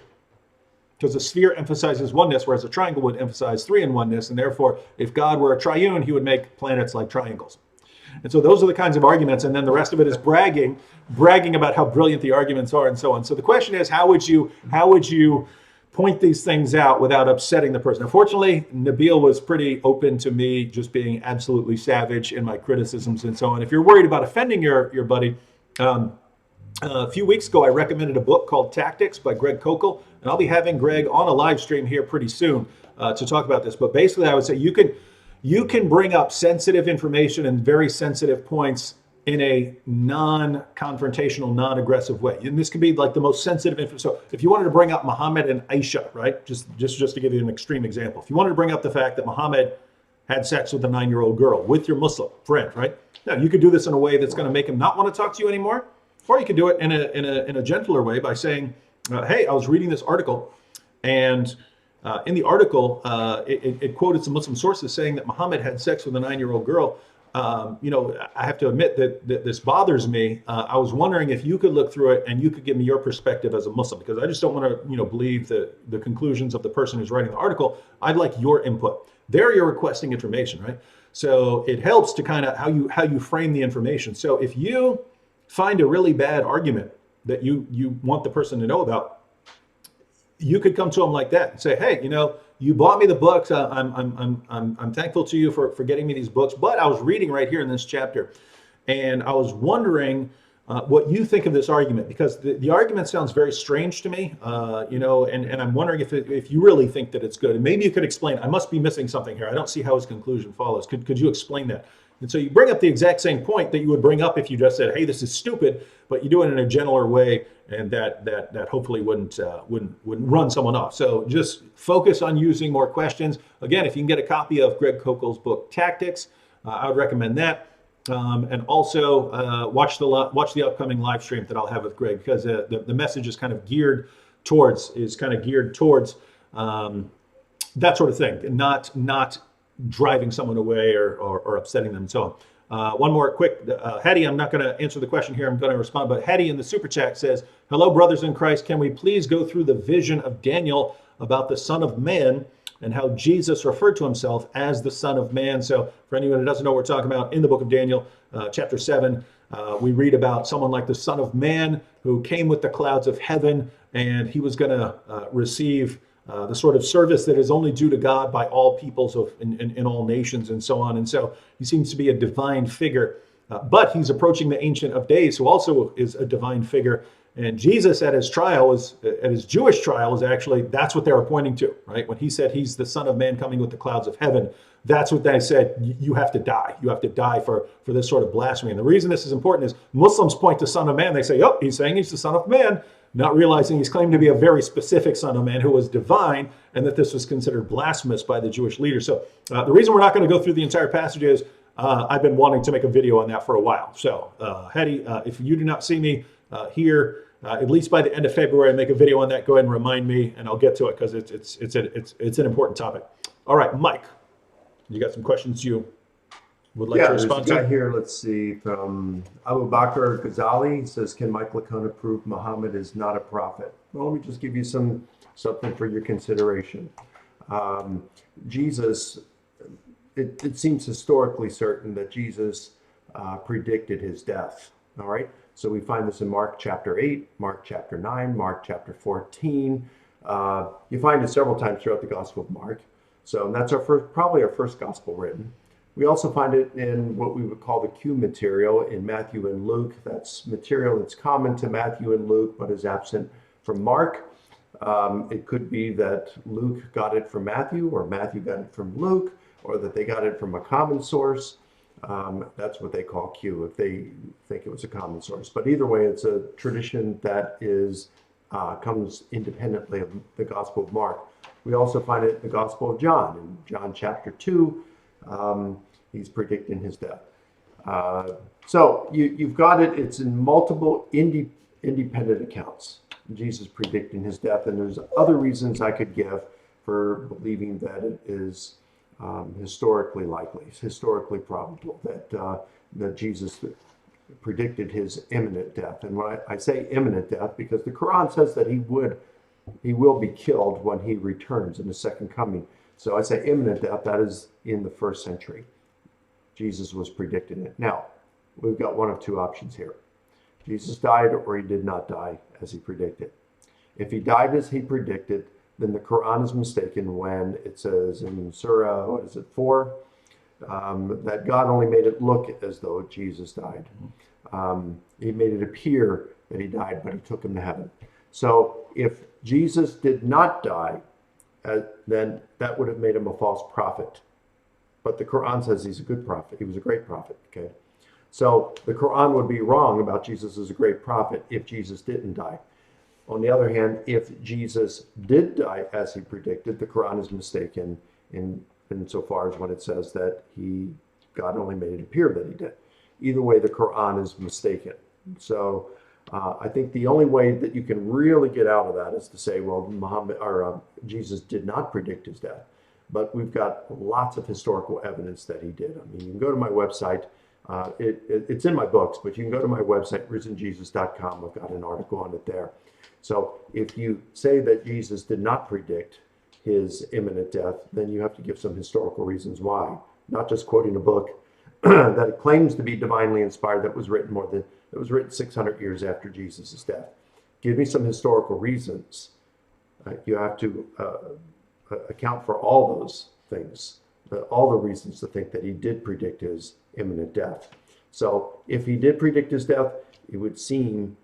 Because a sphere emphasizes oneness, whereas a triangle would emphasize 3-in-oneness. And therefore, if God were a triune, he would make planets like triangles. And so those are the kinds of arguments. And then the rest of it is bragging about how brilliant the arguments are and so on. So the question is, how would you point these things out without upsetting the person? Unfortunately, Nabil was pretty open to me just being absolutely savage in my criticisms and so on. If you're worried about offending your buddy, a few weeks ago, I recommended a book called Tactics by Greg Kokel, and I'll be having Greg on a live stream here pretty soon to talk about this. But basically, I would say you can bring up sensitive information and very sensitive points in a non-confrontational, non-aggressive way. And this could be like the most sensitive info. So if you wanted to bring up Muhammad and Aisha, right? Just to give you an extreme example. If you wanted to bring up the fact that Muhammad had sex with a 9-year-old girl with your Muslim friend, right? Now, you could do this in a way that's going to make him not want to talk to you anymore, Or you could do it in a gentler way by saying, hey, I was reading this article, and in the article, it quoted some Muslim sources saying that Muhammad had sex with a 9-year-old girl. I have to admit that this bothers me. I was wondering if you could look through it and you could give me your perspective as a Muslim, because I just don't want to, believe the conclusions of the person who's writing the article. I'd like your input. There, you're requesting information, right? So it helps to kind of how you frame the information. So if you find a really bad argument that you want the person to know about, you could come to them like that and say, hey, you bought me the books. I'm thankful to you for getting me these books, but I was reading right here in this chapter, and I was wondering what you think of this argument, because the argument sounds very strange to me, and I'm wondering if you really think that it's good. And maybe you could explain. I must be missing something here. I don't see how his conclusion follows. Could you explain that? And so you bring up the exact same point that you would bring up if you just said, hey, this is stupid, but you do it in a gentler way, and that hopefully wouldn't run someone off. So just focus on using more questions. Again, if you can get a copy of Greg Kokel's book, Tactics, I would recommend that. And also watch the upcoming live stream that I'll have with Greg, because the message is kind of geared towards that sort of thing, not driving someone away or upsetting them and so on. One more quick, Hetty, I'm not going to answer the question here. I'm going to respond, but Hetty in the super chat says, hello, brothers in Christ. Can we please go through the vision of Daniel about the Son of Man and how Jesus referred to himself as the Son of Man? So for anyone who doesn't know what we're talking about, in the book of Daniel, chapter 7, we read about someone like the Son of Man who came with the clouds of heaven, and he was going to receive the sort of service that is only due to God by all peoples in all nations and so on. And so he seems to be a divine figure, but he's approaching the Ancient of Days, who also is a divine figure. And Jesus at his Jewish trial, is actually, that's what they were pointing to, right? When he said he's the Son of Man coming with the clouds of heaven, that's what they said, you have to die. You have to die for this sort of blasphemy. And the reason this is important is Muslims point to Son of Man. They say, he's saying he's the Son of Man, not realizing he's claimed to be a very specific Son of Man who was divine, and that this was considered blasphemous by the Jewish leaders. So the reason we're not going to go through the entire passage is I've been wanting to make a video on that for a while. So Hetty, if you do not see me here, at least by the end of February, make a video on that. Go ahead and remind me, and I'll get to it, because it's an important topic. All right, Mike, you got some questions you would like to respond to? Yeah, here, let's see, from Abu Bakr Ghazali. He says, can Mike Licona prove Muhammad is not a prophet? Well, let me just give you something for your consideration. Jesus, it seems historically certain that Jesus predicted his death, all right? So we find this in Mark chapter 8, Mark chapter 9, Mark chapter 14. You find it several times throughout the Gospel of Mark. So that's probably our first gospel written. We also find it in what we would call the Q material in Matthew and Luke. That's material that's common to Matthew and Luke, but is absent from Mark. It could be that Luke got it from Matthew, or Matthew got it from Luke, or that they got it from a common source. That's what they call Q, if they think it was a common source. But either way, it's a tradition that comes independently of the Gospel of Mark. We also find it in the Gospel of John. In John chapter 2, he's predicting his death. So you've got it. It's in multiple independent accounts, Jesus predicting his death. And there's other reasons I could give for believing that it is historically likely, historically probable that Jesus predicted his imminent death. And when I say imminent death, because the Quran says that he will be killed when he returns in the second coming. So I say imminent death, that is in the 1st century. Jesus was predicting it. Now, we've got one of two options here. Jesus died, or he did not die as he predicted. If he died as he predicted, then the Quran is mistaken when it says in Surah, 4, that God only made it look as though Jesus died. He made it appear that he died, but he took him to heaven. So if Jesus did not die, then that would have made him a false prophet. But the Quran says he's a good prophet. He was a great prophet, okay? So the Quran would be wrong about Jesus as a great prophet if Jesus didn't die. On the other hand, if Jesus did die as he predicted, the Quran is mistaken insofar as when it says that God only made it appear that he did. Either way, the Quran is mistaken. So I think the only way that you can really get out of that is to say, well, Jesus did not predict his death. But we've got lots of historical evidence that he did. I mean, you can go to my website. It's in my books, but you can go to my website, risenjesus.com. I've got an article on it there. So if you say that Jesus did not predict his imminent death, then you have to give some historical reasons why, not just quoting a book that claims to be divinely inspired that was written 600 years after Jesus' death. Give me some historical reasons. You have to account for all those things, all the reasons to think that he did predict his imminent death. So if he did predict his death, it would seem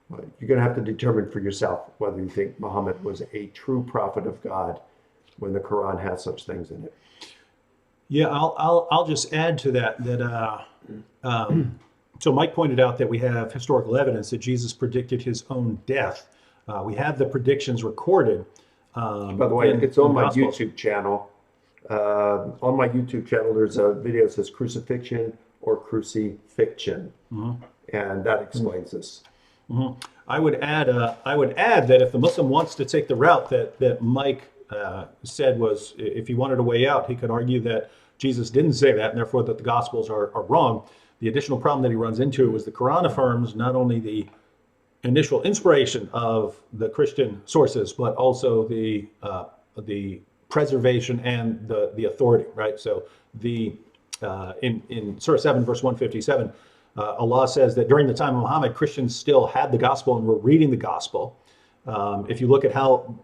you're going to have to determine for yourself whether you think Muhammad was a true prophet of God when the Quran has such things in it. Yeah, I'll just add to that so Mike pointed out that we have historical evidence that Jesus predicted his own death. We have the predictions recorded. By the way, it's on my YouTube channel. On my YouTube channel, there's a video that says crucifixion or crucifixion, and that explains this. I would add that if the Muslim wants to take the route that Mike said was, if he wanted a way out, he could argue that Jesus didn't say that, and therefore that the Gospels are wrong. The additional problem that he runs into is the Quran affirms not only the initial inspiration of the Christian sources, but also the preservation and the authority, right? So in Surah 7, verse 157, Allah says that during the time of Muhammad, Christians still had the gospel and were reading the gospel. If you look at how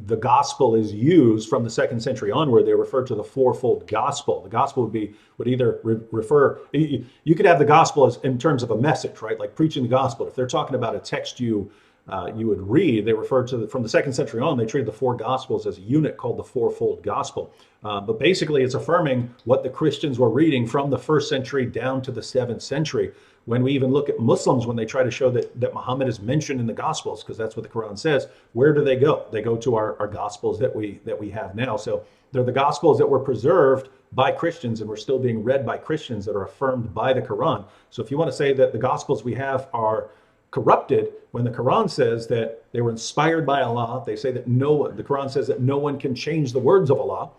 the gospel is used from the 2nd century onward, they refer to the fourfold gospel. The gospel would either refer, you could have the gospel as in terms of a message, right? Like preaching the gospel. If they're talking about a text you would read, they refer to from the 2nd century on, they treated the four gospels as a unit called the fourfold gospel. But basically it's affirming what the Christians were reading from the 1st century down to the 7th century. When we even look at Muslims, when they try to show that Muhammad is mentioned in the Gospels, because that's what the Quran says, where do they go? They go to our Gospels that we have now. So they're the Gospels that were preserved by Christians and were still being read by Christians that are affirmed by the Quran. So if you want to say that the Gospels we have are corrupted, when the Quran says that they were inspired by Allah, they say that the Quran says that no one can change the words of Allah,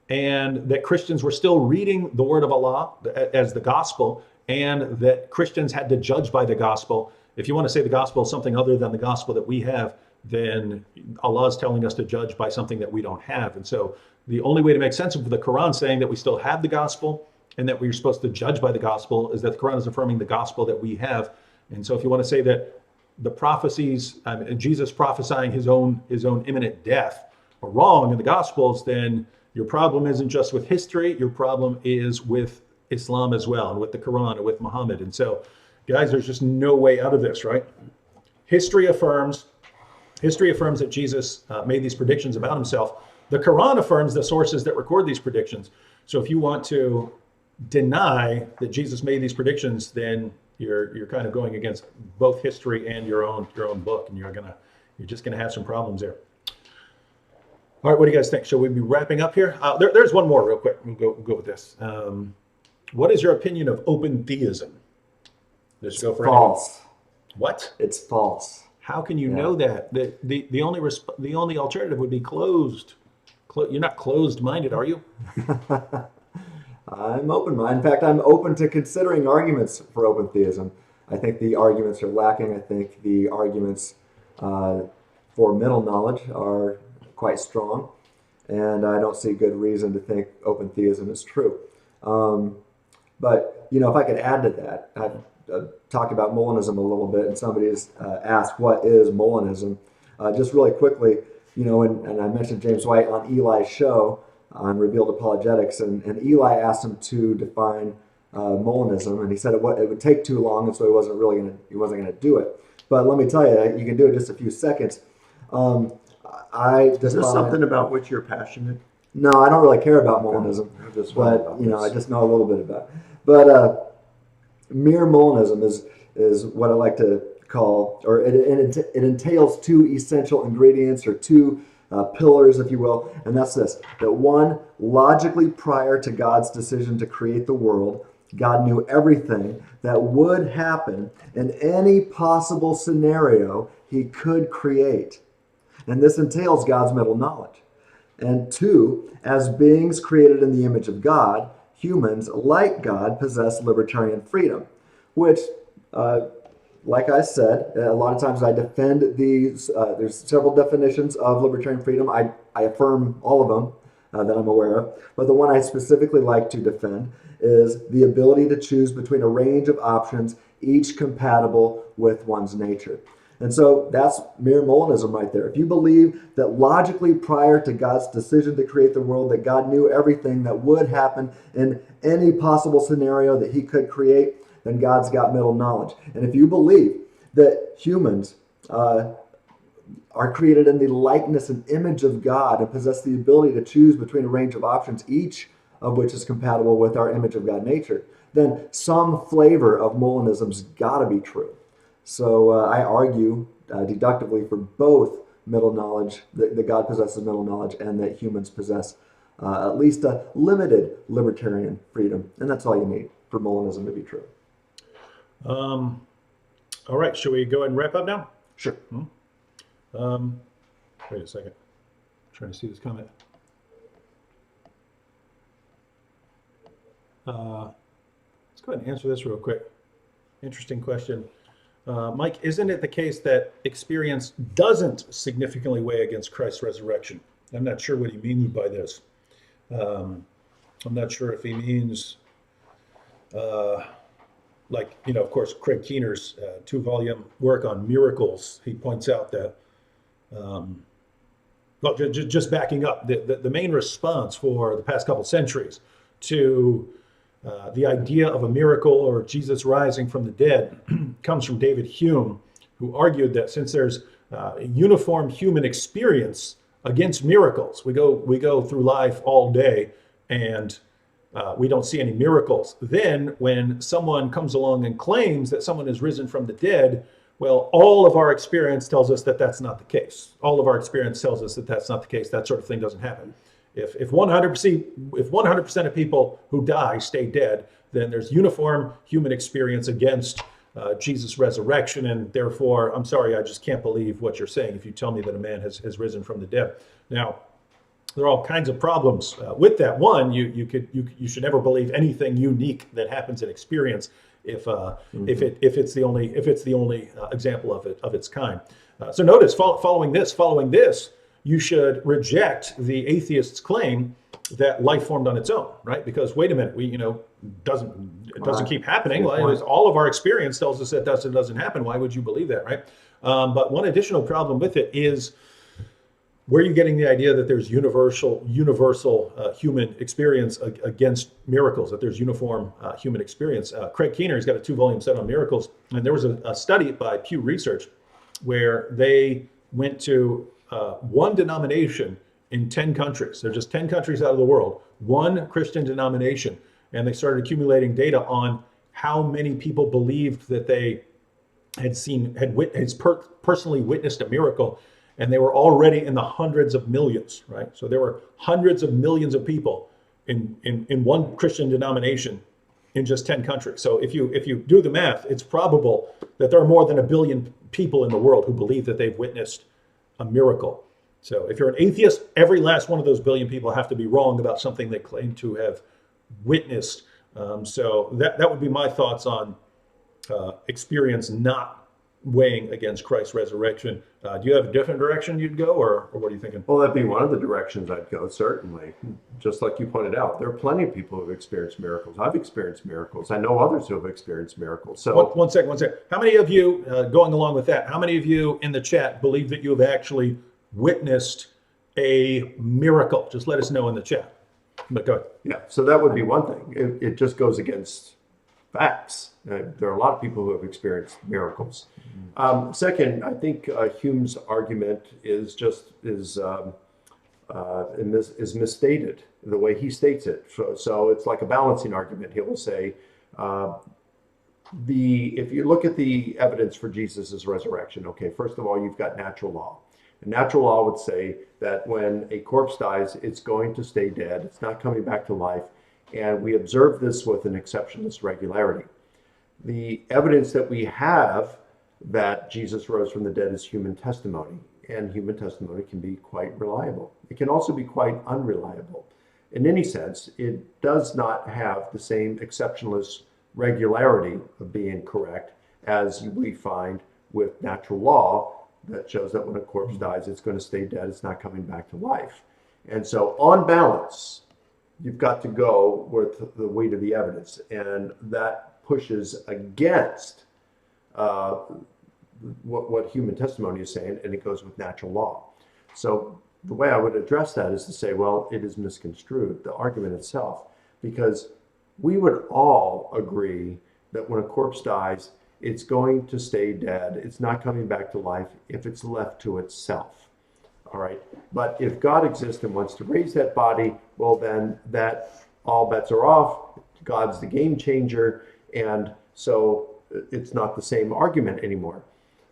and that Christians were still reading the word of Allah as the gospel, and that Christians had to judge by the gospel. If you want to say the gospel is something other than the gospel that we have, then Allah is telling us to judge by something that we don't have. And so the only way to make sense of the Quran saying that we still have the gospel and that we're supposed to judge by the gospel is that the Quran is affirming the gospel that we have. And so if you want to say that the prophecies, Jesus prophesying his own imminent death are wrong in the gospels, then your problem isn't just with history, your problem is with Islam as well, and with the Quran, and with Muhammad. And so, guys, there's just no way out of this, right? History affirms that Jesus made these predictions about himself. The Quran affirms the sources that record these predictions. So if you want to deny that Jesus made these predictions, then you're kind of going against both history and your own book, and you're just gonna have some problems there. All right, what do you guys think? Shall we be wrapping up here? There's one more real quick. We'll go with this. What is your opinion of open theism? It's false. What? It's false. How can you know that? The only alternative would be closed. You're not closed-minded, are you? I'm open-minded. In fact, I'm open to considering arguments for open theism. I think the arguments are lacking. I think the arguments for middle knowledge are quite strong, and I don't see good reason to think open theism is true. But, if I could add to that, I've talked about Molinism a little bit, and somebody has asked, what is Molinism? Just really quickly, and I mentioned James White on Eli's show on Revealed Apologetics, and Eli asked him to define Molinism, and he said it would take too long, and so he wasn't going to do it. But let me tell you, you can do it in just a few seconds. Is this something about which you're passionate? No, I don't really care about Molinism, but I just know a little bit about it. But mere Molinism is what I like to call, or it entails two essential ingredients, or two pillars, if you will, and that's this: that one, logically prior to God's decision to create the world, God knew everything that would happen in any possible scenario he could create. And this entails God's middle knowledge. And two, as beings created in the image of God, humans, like God, possess libertarian freedom, which, like I said, a lot of times I defend these. There's several definitions of libertarian freedom. I affirm all of them that I'm aware of. But the one I specifically like to defend is the ability to choose between a range of options, each compatible with one's nature. And so that's mere Molinism right there. If you believe that logically prior to God's decision to create the world, that God knew everything that would happen in any possible scenario that he could create, then God's got middle knowledge. And if you believe that humans are created in the likeness and image of God and possess the ability to choose between a range of options, each of which is compatible with our image of God nature, then some flavor of Molinism's got to be true. So I argue deductively for both middle knowledge, that God possesses middle knowledge, and that humans possess at least a limited libertarian freedom. And that's all you need for Molinism to be true. All right, shall we go ahead and wrap up now? Sure. Wait a second. I'm trying to see this comment. Let's go ahead and answer this real quick. Interesting question. Mike, isn't it the case that experience doesn't significantly weigh against Christ's resurrection? I'm not sure what he means by this. I'm not sure if he means, of course, Craig Keener's 2-volume work on miracles. He points out that, just backing up, the main response for the past couple centuries to the idea of a miracle or Jesus rising from the dead comes from David Hume, who argued that since there's a uniform human experience against miracles, we go through life all day and we don't see any miracles. Then when someone comes along and claims that someone has risen from the dead, well, all of our experience tells us that that's not the case. All of our experience tells us that that's not the case. That sort of thing doesn't happen. If 100% of people who die stay dead, then there's uniform human experience against Jesus' resurrection, and therefore, I'm sorry, I just can't believe what you're saying if you tell me that a man has risen from the dead. Now, there are all kinds of problems with that. One, you should never believe anything unique that happens in experience if it's the only example of its kind. So notice, following this. You should reject the atheist's claim that life formed on its own, right? Because wait a minute, it doesn't keep happening. Well, all of our experience tells us that doesn't happen. Why would you believe that, right? But one additional problem with it is, where are you getting the idea that there's universal human experience against miracles, that there's uniform human experience? Craig Keener's got a 2-volume set on miracles, and there was a study by Pew Research where they went to one denomination in 10 countries. There's just 10 countries out of the world, one Christian denomination, and they started accumulating data on how many people believed that they had personally witnessed a miracle, and they were already in the hundreds of millions, right? So there were hundreds of millions of people in one Christian denomination in just 10 countries. So if you do the math, it's probable that there are more than 1 billion people in the world who believe that they've witnessed a miracle. So if you're an atheist, every last one of those billion people have to be wrong about something they claim to have witnessed. So that would be my thoughts on experience not weighing against Christ's resurrection. Do you have a different direction you'd go, or what are you thinking? Well, that'd be one of the directions I'd go, certainly. Just like you pointed out, there are plenty of people who have experienced miracles. I've experienced miracles. I know others who have experienced miracles. So one second. How many of you, going along with that, how many of you in the chat believe that you have actually witnessed a miracle? Just let us know in the chat. But go ahead. Yeah, so that would be one thing. It just goes against facts. There are a lot of people who have experienced miracles. Second, I think Hume's argument is misstated the way he states it. So it's like a balancing argument. He will say, if you look at the evidence for Jesus' resurrection, okay, first of all, you've got natural law. And natural law would say that when a corpse dies, it's going to stay dead. It's not coming back to life. and we observe this with an exceptionless regularity. The evidence that we have that Jesus rose from the dead is human testimony, and human testimony can be quite reliable. It can also be quite unreliable. In any sense, it does not have the same exceptionless regularity of being correct as we find with natural law that shows that when a corpse dies, it's going to stay dead, it's not coming back to life. And so on balance, you've got to go with the weight of the evidence, and that pushes against what human testimony is saying, and it goes with natural law. So the way I would address that is to say, well, it is misconstrued, the argument itself, because we would all agree that when a corpse dies, it's going to stay dead. It's not coming back to life if it's left to itself. All right. But if God exists and wants to raise that body, well, then that all bets are off. God's the game changer. And so it's not the same argument anymore.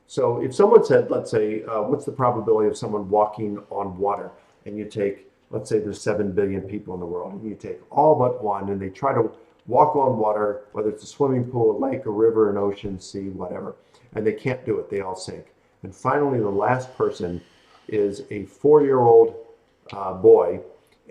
So if someone said, let's say, what's the probability of someone walking on water? And you take, let's say there's 7 billion people in the world, and you take all but one, and they try to walk on water, whether it's a swimming pool, a lake, a river, an ocean, sea, whatever, and they can't do it. They all sink. And finally, the last person is a 4-year-old boy,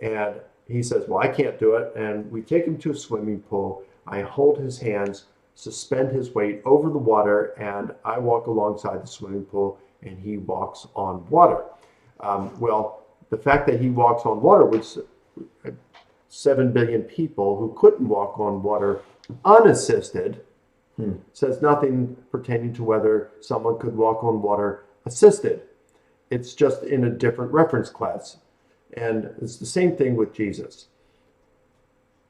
and he says, well, I can't do it. And we take him to a swimming pool. I hold his hands, suspend his weight over the water, and I walk alongside the swimming pool, and he walks on water. Well, the fact that he walks on water was 7 billion people who couldn't walk on water unassisted says nothing pertaining to whether someone could walk on water assisted. It's just in a different reference class. And it's the same thing with Jesus.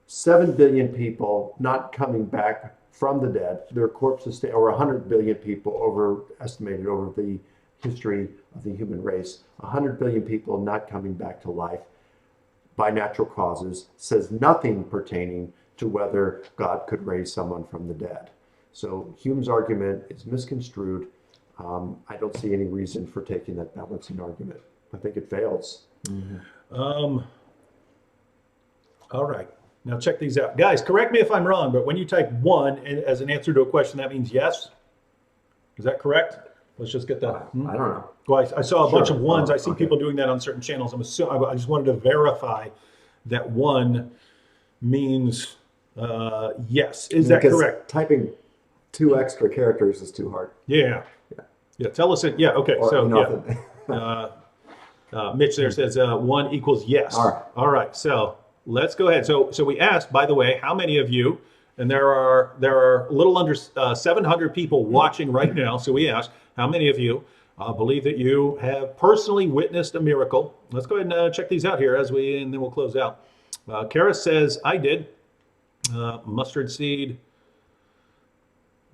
7 billion people not coming back from the dead, their corpses stay, or 100 billion people estimated over the history of the human race, 100 billion people not coming back to life by natural causes, says nothing pertaining to whether God could raise someone from the dead. So Hume's argument is misconstrued. I don't see any reason for taking that balancing argument. I think it fails. All right. Now check these out. Guys, correct me if I'm wrong, but when you type 1 as an answer to a question, that means yes? Is that correct? Let's just get that. I don't know. Well, I saw a bunch Sure. of 1s. I see Okay. people doing that on certain channels. I just wanted to verify that 1 means yes. Is that Because correct? typing 2 extra characters is too hard. Yeah. Yeah. Tell us it. Yeah. Okay. Or So nothing. Mitch there says 1 equals yes. All right. All right. So let's go ahead. So we asked, by the way, how many of you, and there are a little under 700 people watching right now. So we asked, how many of you believe that you have personally witnessed a miracle? Let's go ahead and check these out here and then we'll close out. Kara says, I did. Mustard seed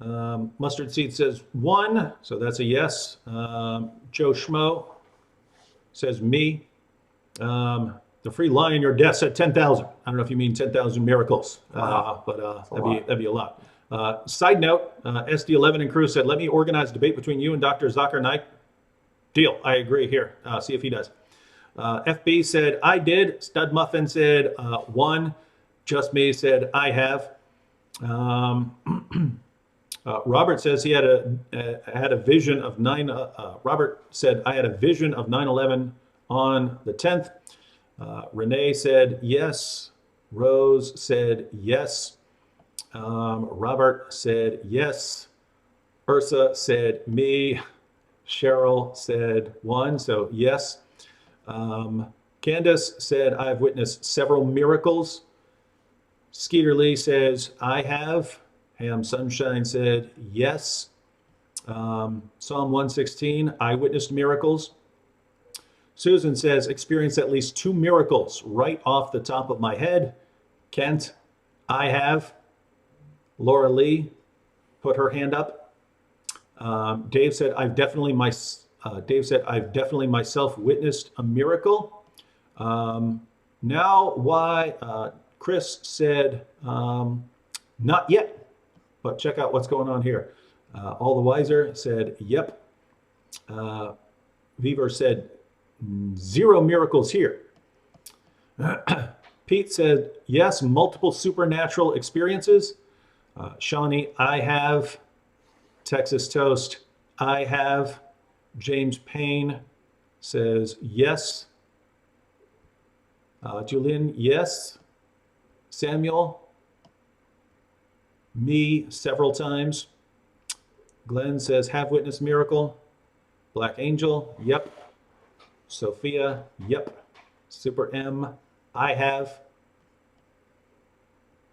says 1, so that's a yes. Joe Schmo says me. The free lion your death said 10,000. I don't know if you mean 10,000 miracles, Wow. but that'd be a lot. Side note, SD11 and crew said, let me organize a debate between you and Dr. Zakir Naik. Deal. I agree here. See if he does. FB said, I did. Stud Muffin said 1. Just me said, I have. Robert says he had a vision of Robert said, I had a vision of 9/11 on the 10th. Renee said yes. Rose said yes. Robert said yes. Ursa said me. Cheryl said 1, so yes. Candace said, I've witnessed several miracles. Skeeter Lee says, I have. Ham Sunshine said yes. Psalm 116, I witnessed miracles. Susan says, experienced at least 2 miracles right off the top of my head. Kent, I have. Laura Lee put her hand up. Dave said, I've definitely myself witnessed a miracle. Now why? Chris said, not yet, but check out what's going on here. All the Wiser said, yep. Weaver said, 0 miracles here. Pete said, yes, multiple supernatural experiences. Shawnee, I have. Texas Toast, I have. James Payne says, yes. Julian, yes. Samuel, me several times. Glenn says, have witnessed miracle. Black Angel, yep. Sophia, yep. Super M, I have.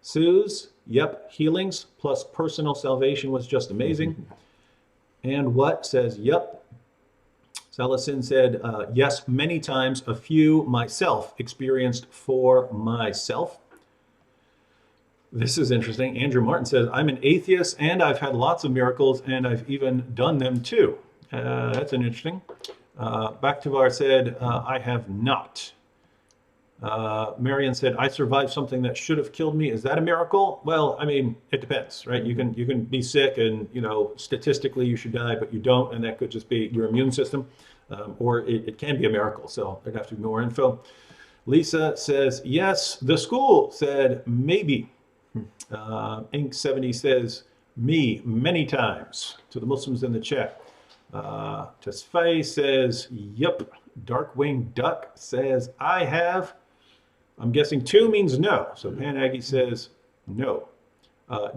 Suze, yep. Healings plus personal salvation was just amazing. And what says, yep. Salacin said, yes, many times, a few myself, experienced for myself. This is interesting. Andrew Martin says, I'm an atheist and I've had lots of miracles and I've even done them too. That's an interesting. Bakhtivar said, I have not. Marion said, I survived something that should have killed me. Is that a miracle? Well, I mean, it depends, right? You can be sick and, statistically you should die, but you don't, and that could just be your immune system, or it can be a miracle. So there'd have to be more info. Lisa says, yes. The school said, maybe. Ink 70 says, me, many times, to the Muslims in the chat. Tesfaye says, yep. Darkwing Duck says, I have. I'm guessing 2 means no. So Pan Aggie says no.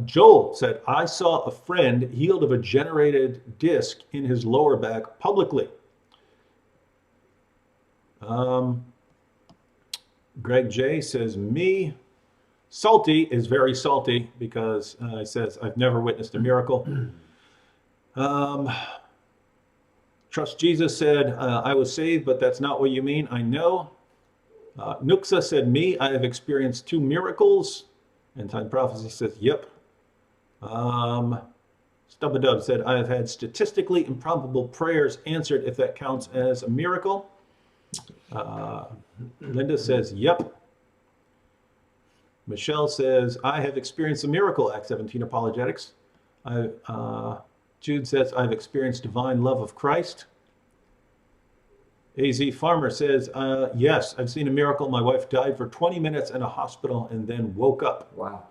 Joel said, I saw a friend healed of a generated disc in his lower back publicly. Greg J says, me. Salty is very salty because he says, I've never witnessed a miracle. Trust Jesus said, I was saved, but that's not what you mean. I know. Nuxa said, me, I have experienced 2 miracles. End Time Prophecy says, yep. Stubbadub said, I have had statistically improbable prayers answered, if that counts as a miracle. Linda says, yep. Michelle says, I have experienced a miracle, Act 17 Apologetics. Jude says, I've experienced divine love of Christ. AZ Farmer says, yes, I've seen a miracle. My wife died for 20 minutes in a hospital and then woke up. Wow.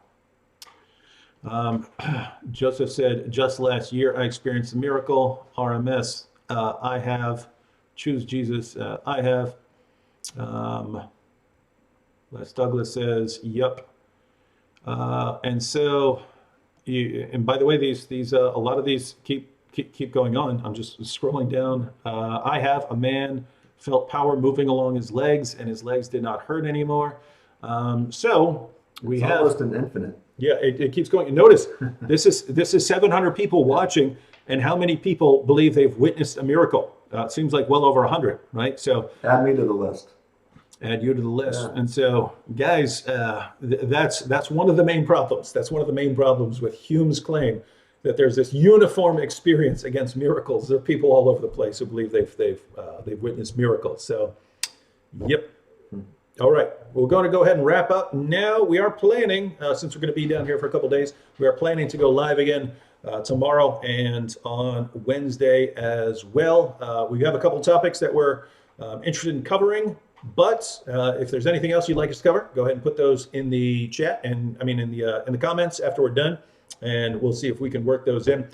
Joseph said, just last year I experienced a miracle. RMS, I have. Choose Jesus, I have. Les Douglas says, yep. And so, and by the way, these a lot of these keep going on. I'm just scrolling down. I have. A man felt power moving along his legs, and his legs did not hurt anymore. So we have almost an infinite. Yeah, it keeps going. Notice this is 700 people watching, and how many people believe they've witnessed a miracle? It seems like well over 100, right? So add me to the list. Add you to the list. Yeah. And so, guys, that's one of the main problems. That's one of the main problems with Hume's claim that there's this uniform experience against miracles. There are people all over the place who believe they've witnessed miracles. So, yep. All right, we're going to go ahead and wrap up. Now we are planning, since we're going to be down here for a couple days, we are planning to go live again tomorrow and on Wednesday as well. We have a couple topics that we're interested in covering. But if there's anything else you'd like us to cover, go ahead and put those in the chat, and in the comments after we're done, and we'll see if we can work those in.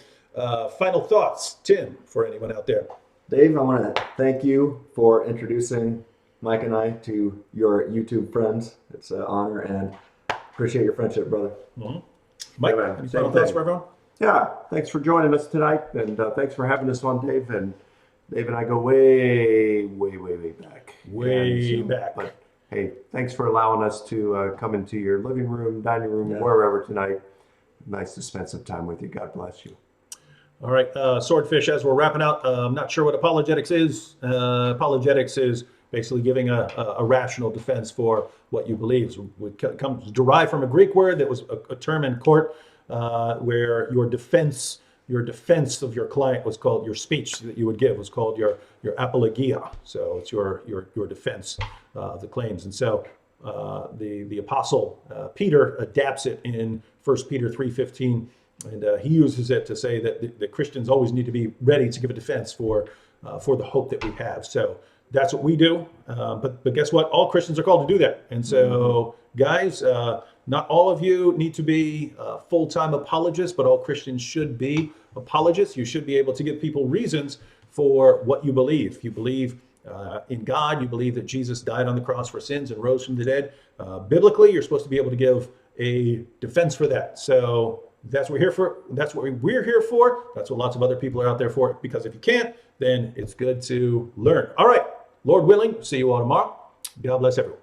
Final thoughts, Tim, for anyone out there. Dave, I want to thank you for introducing Mike and I to your YouTube friends. It's an honor, and appreciate your friendship, brother. Mm-hmm. Mike, Yeah, any final thoughts for everyone? Yeah, thanks for joining us tonight, and thanks for having us on, Dave. And Dave and I go way back. Back. But hey, thanks for allowing us to come into your living room, dining room, wherever tonight. Nice to spend some time with you. God bless you. All right, Swordfish, as we're wrapping out, I'm not sure what apologetics is. Apologetics is basically giving a rational defense for what you believe. It comes derived from a Greek word that was a term in court where your defense of your client was called, your speech that you would give was called your apologia. So it's your defense of the claims. And so the apostle Peter adapts it in 1 Peter 3:15, and he uses it to say that the Christians always need to be ready to give a defense for the hope that we have. So that's what we do. But guess what? All Christians are called to do that. And so, guys, not all of you need to be full-time apologists, but all Christians should be apologists. You should be able to give people reasons for what you believe. You believe in God. You believe that Jesus died on the cross for sins and rose from the dead. Biblically, you're supposed to be able to give a defense for that. So that's what we're here for. That's what we're here for. That's what lots of other people are out there for. Because if you can't, then it's good to learn. All right. Lord willing, see you all tomorrow. God bless everyone.